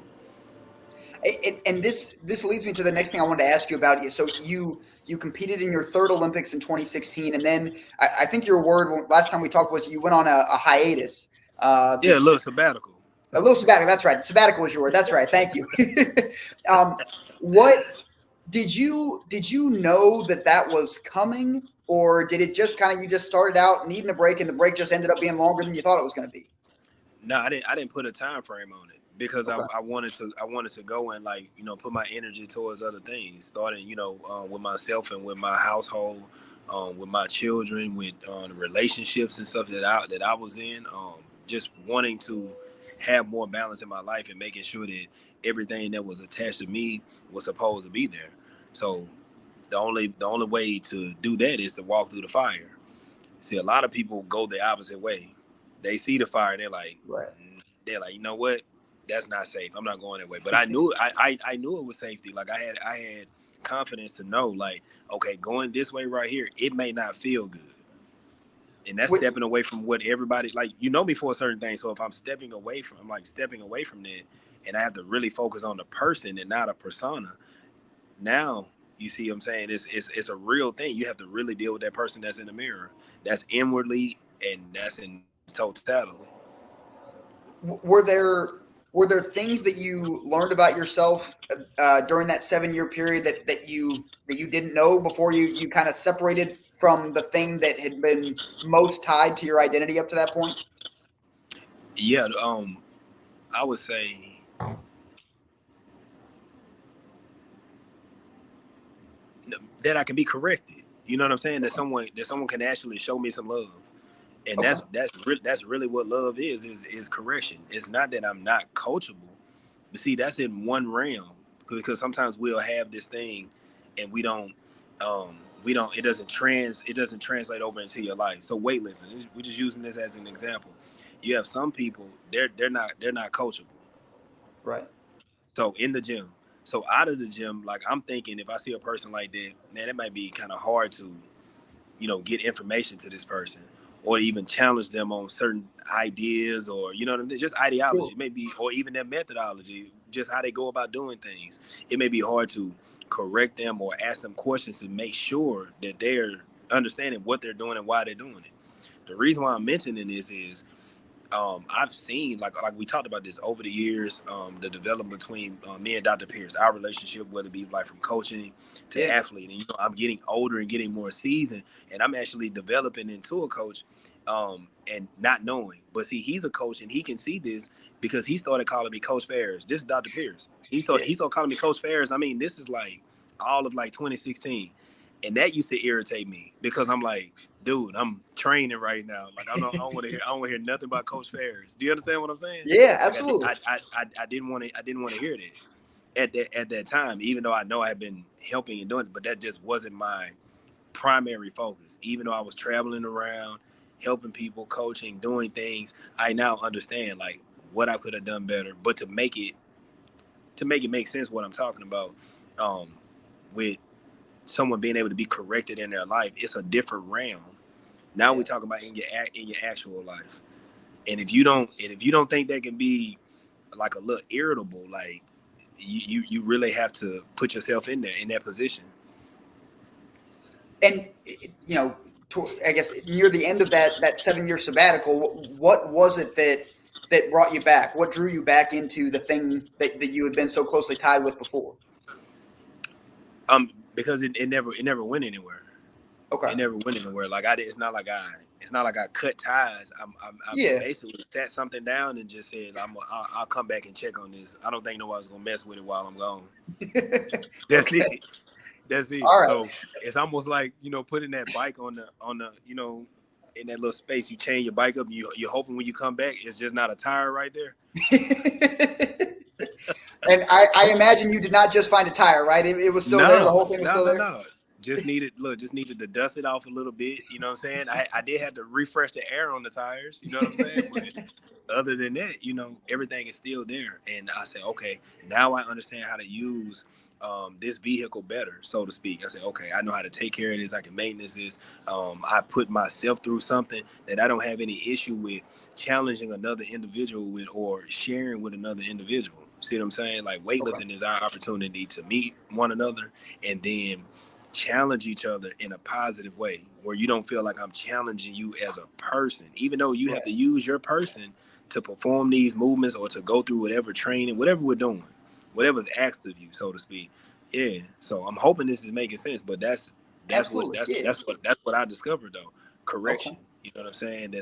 And this leads me to the next thing I wanted to ask you about. So you competed in your third Olympics in 2016, and then I think your word last time we talked was you went on a hiatus. A little sabbatical. A little sabbatical. That's right. Sabbatical was your word. That's right. Thank you. What did you know that was coming, or did it just kind of you just started out needing a break and the break just ended up being longer than you thought it was going to be? No, I didn't put a time frame on it. because Okay. I wanted to go and like, put my energy towards other things, starting, with myself and with my household, with my children, with the relationships and stuff that I was in, just wanting to have more balance in my life and making sure that everything that was attached to me was supposed to be there. So the only way to do that is to walk through the fire. See, a lot of people go the opposite way. They see the fire and Right. they're like, you know what? That's not safe. I'm not going that way. But I knew I knew it was safety. Like I had confidence to know, like, okay, going this way right here, it may not feel good. And that's Wait, stepping away from what everybody, like, me for a certain thing. So if I'm stepping away from that, and I have to really focus on the person and not a persona. Now you see what I'm saying? It's a real thing. You have to really deal with that person that's in the mirror. That's inwardly and that's in totality. were there things that you learned about yourself during that 7 year period that you didn't know before you kind of separated from the thing that had been most tied to your identity up to that point? Yeah, I would say that I can be corrected. You know what I'm saying? That someone can actually show me some love. And Okay. that's really what love is correction. It's not that I'm not coachable, but see, that's in one realm, because sometimes we'll have this thing and it doesn't translate over into your life. So weightlifting, we're just using this as an example. You have some people, they're not coachable. Right. So in the gym, so out of the gym, like, I'm thinking, if I see a person like that, man, it might be kind of hard to get information to this person, or even challenge them on certain ideas, or what I mean, just Sure. ideology, maybe, or even their methodology, just how they go about doing things. It may be hard to correct them or ask them questions to make sure that they're understanding what they're doing and why they're doing it. The reason why I'm mentioning this is, I've seen, like we talked about this over the years, the development between me and Dr. Pierce, our relationship, whether it be like from coaching to Yeah. athlete. And I'm getting older and getting more seasoned, and I'm actually developing into a coach, and not knowing. But see, he's a coach and he can see this because he started calling me Coach Farris. This is Dr. Pierce. Yeah. He started calling me Coach Farris. I mean, this is like all of like 2016. And that used to irritate me because I'm like, dude, I'm training right now. Like, I don't want to hear nothing about Coach Farris. Do you understand what I'm saying? Yeah. Like, Absolutely. I didn't want to hear that at that time, even though I know I've been helping and doing it, but that just wasn't my primary focus. Even though I was traveling around, helping people, coaching, doing things, I now understand like what I could have done better. But to make it make sense, what I'm talking about, with someone being able to be corrected in their life, it's a different realm. Now we talk about in your actual life. And if you don't think that can be like a little irritable, like, you really have to put yourself in that position. And I guess near the end of that 7 year sabbatical, what was it that brought you back? What drew you back into the thing that you had been so closely tied with before? Because it never went anywhere. Okay. It never went anywhere. Like, it's not like I cut ties. I Yeah. basically sat something down and just said, I'll come back and check on this. I don't think nobody's gonna mess with it while I'm gone. That's Okay. it. That's it. All right. So it's almost like, putting that bike on the in that little space. You chain your bike up. And you're hoping when you come back, it's just not a tire right there. And I imagine you did not just find a tire, right? It was still there. The whole thing was still there. No. Just needed to dust it off a little bit. You know what I'm saying? I did have to refresh the air on the tires. You know what I'm saying? But other than that, everything is still there. And I said, okay, now I understand how to use this vehicle better, so to speak. I said, okay, I know how to take care of this. I can maintenance this. I put myself through something that I don't have any issue with challenging another individual with, or sharing with another individual. See what I'm saying? Like, weightlifting is our opportunity to meet one another and then challenge each other in a positive way, where you don't feel like I'm challenging you as a person, even though you have to use your person to perform these movements or to go through whatever training, whatever we're doing, whatever's asked of you, so to speak. Yeah. So I'm hoping this is making sense, but that's Absolutely. what I discovered though. Correction. Okay. You know what I'm saying?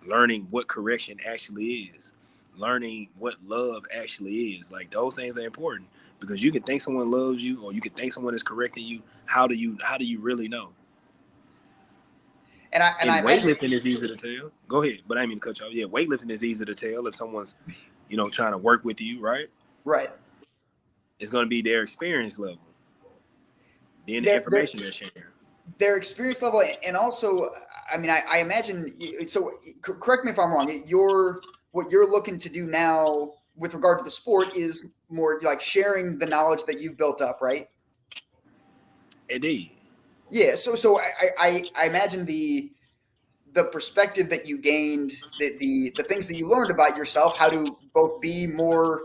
Learning what correction actually is. learning what love actually is. Like those things are important because you can think someone loves you or you can think someone is correcting you. How do you really know? And I imagine weightlifting is easy to tell. Go ahead, but I didn't mean to cut you off. Yeah, weightlifting is easy to tell if someone's, trying to work with you, right? Right. It's going to be their experience level, then the information they're sharing. Their experience level, and also, I mean, I imagine. So, correct me if I'm wrong. What you're looking to do now with regard to the sport is more like sharing the knowledge that you've built up, right? Indeed. Yeah. So I imagine the perspective that you gained, the things that you learned about yourself, how to both be more,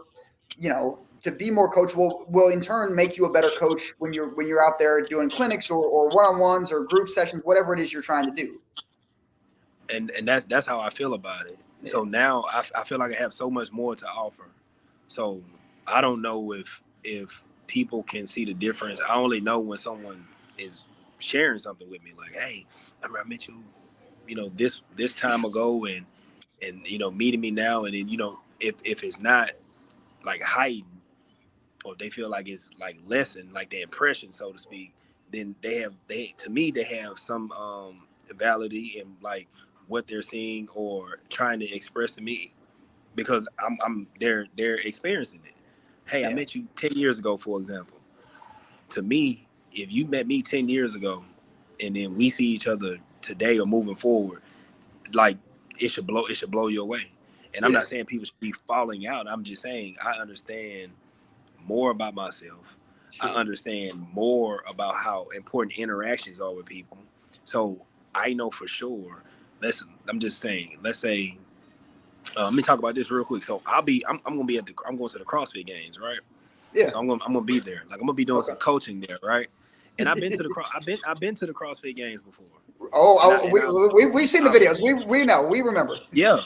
to be more coachable, will in turn make you a better coach when you're out there doing clinics or one-on-ones or group sessions, whatever it is you're trying to do. And that's how I feel about it. Yeah. So now I feel like I have so much more to offer. So I don't know if people can see the difference. I only know when someone is sharing something with me, like, hey, I remember I met you, this time ago, and meeting me now, and then if it's not like heightened, or they feel like it's like lessened, like the impression, so to speak, then they have some validity in like what they're seeing or trying to express to me, because they're experiencing it. Hey, I met you 10 years ago, for example. To me, if you met me 10 years ago and then we see each other today or moving forward, like it should blow you away. And I'm not saying people should be falling out. I'm just saying I understand more about myself. Sure. I understand more about how important interactions are with people. So I know for sure. Let's say, let me talk about this real quick. So I'm going to the CrossFit Games, right? Yeah. So I'm going to be there. Like I'm going to be doing some coaching there, right? And I've been to the CrossFit Games before. We've seen the videos. We know. We remember. Yeah.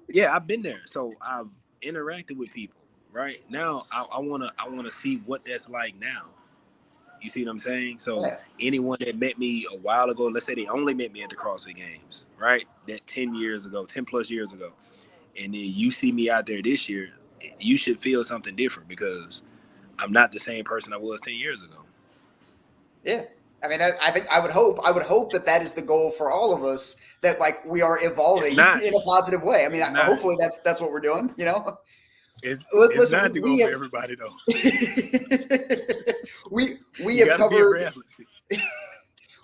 Yeah, I've been there. So I've interacted with people. Right now, I wanna see what that's like now. You see what I'm saying? So anyone that met me a while ago, let's say they only met me at the CrossFit Games, right? That 10 plus years ago, and then you see me out there this year, you should feel something different because I'm not the same person I was 10 years ago. Yeah. I mean, I think I would hope that is the goal for all of us, that like we are evolving in a positive way. I mean, hopefully that's what we're doing, It's not the goal for everybody, though. we have covered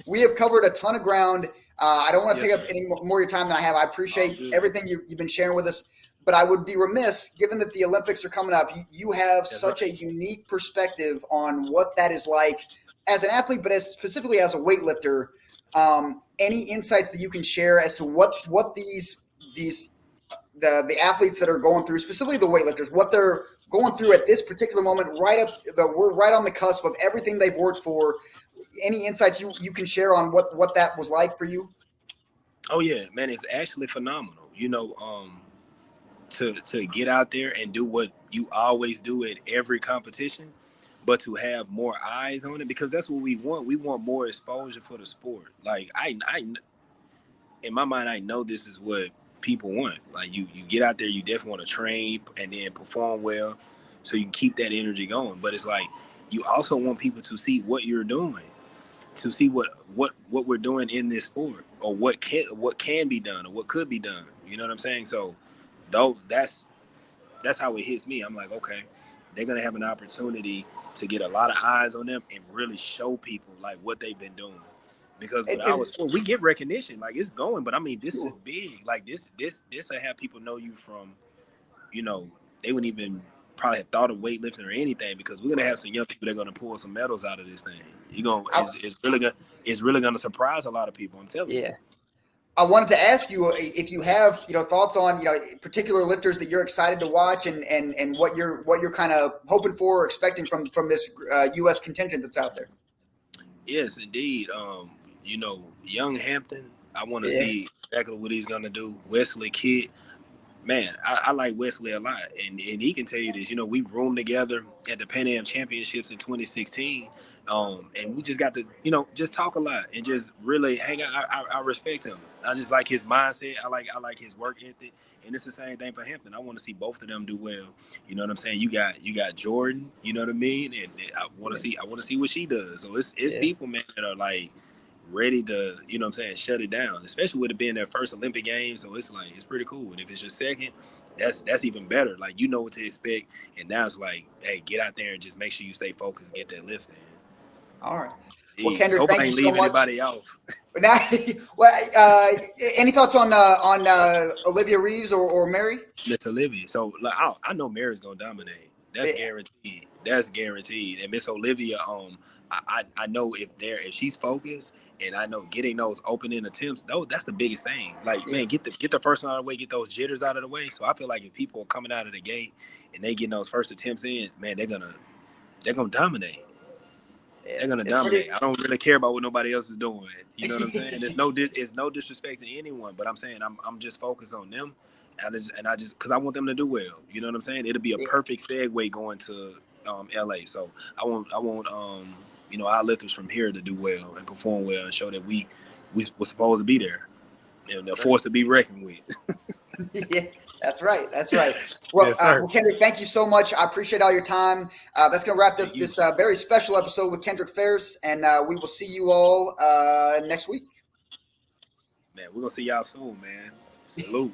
we have covered a ton of ground. I don't want to take up any more of your time than I have. I appreciate everything you've been sharing with us, but I would be remiss, given that the Olympics are coming up. You have such a unique perspective on what that is like as an athlete, but specifically as a weightlifter. Any insights that you can share as to what these the athletes that are going through, specifically the weightlifters, what they're going through at this particular moment, we're right on the cusp of everything they've worked for. Any insights you can share on what that was like for you? Oh yeah, man, it's actually phenomenal. To get out there and do what you always do at every competition, but to have more eyes on it, because that's what we want. We want more exposure for the sport. Like I in my mind, I know this is what people want. Like you get out there, you definitely want to train and then perform well, so you can keep that energy going. But it's like you also want people to see what you're doing, to see what we're doing in this sport, or what can be done, or what could be done. You know what I'm saying? So, though that's how it hits me. I'm like, okay, they're gonna have an opportunity to get a lot of eyes on them and really show people like what they've been doing. Because with our sport, we get recognition, like it's going, but I mean, this is big. Like this will have people know you from, they wouldn't even probably have thought of weightlifting or anything, because we're gonna have some young people that are gonna pull some medals out of this thing. It's really gonna surprise a lot of people. I'm telling you. Yeah. I wanted to ask you if you have thoughts on particular lifters that you're excited to watch, and what you're kind of hoping for or expecting from this U.S. contingent that's out there. Yes, indeed. Young Hampton, I want to see exactly what he's gonna do. Wesley Kidd, Man, I like Wesley a lot, and he can tell you this. You know, we roomed together at the Pan Am Championships in 2016, and we just got to, you know, just talk a lot and just really hang out. I respect him. I just like his mindset. I like his work ethic, and it's the same thing for Hampton. I want to see both of them do well. You know what I'm saying? You got Jordan. You know what I mean? And I want to see what she does. So it's people, man, that are like ready to, you know what I'm saying, shut it down, especially with it being their first Olympic Games. So it's like, it's pretty cool. And if it's your second, that's even better. Like, you know what to expect. And now it's like, hey, get out there and just make sure you stay focused and get that lift in. All right. Well, Kendrick, hope thank I you ain't so leave much. anybody off. Well, any thoughts on Olivia Reeves or Mary? Miss Olivia. So like, I know Mary's gonna dominate. That's guaranteed. That's guaranteed. And Miss Olivia, I know if she's focused, and I know getting those opening attempts, that's the biggest thing. Like, man, get the first one out of the way, get those jitters out of the way. So I feel like if people are coming out of the gate and they getting those first attempts in, man, they're gonna dominate. They're gonna dominate. I don't really care about what nobody else is doing. You know what I'm saying? It's no disrespect to anyone, but I'm saying I'm just focused on them, and I just because I want them to do well. You know what I'm saying? It'll be a perfect segue going to LA. So I want you know, our lifters from here to do well and perform well and show that we were supposed to be there, and they're forced to be reckoned with. Yeah, that's right. That's right. Well, Yes, well, Kendrick, thank you so much. I appreciate all your time. That's going to wrap up this very special episode with Kendrick Farris, and we will see you all next week. Man, we're going to see y'all soon, man. Salute.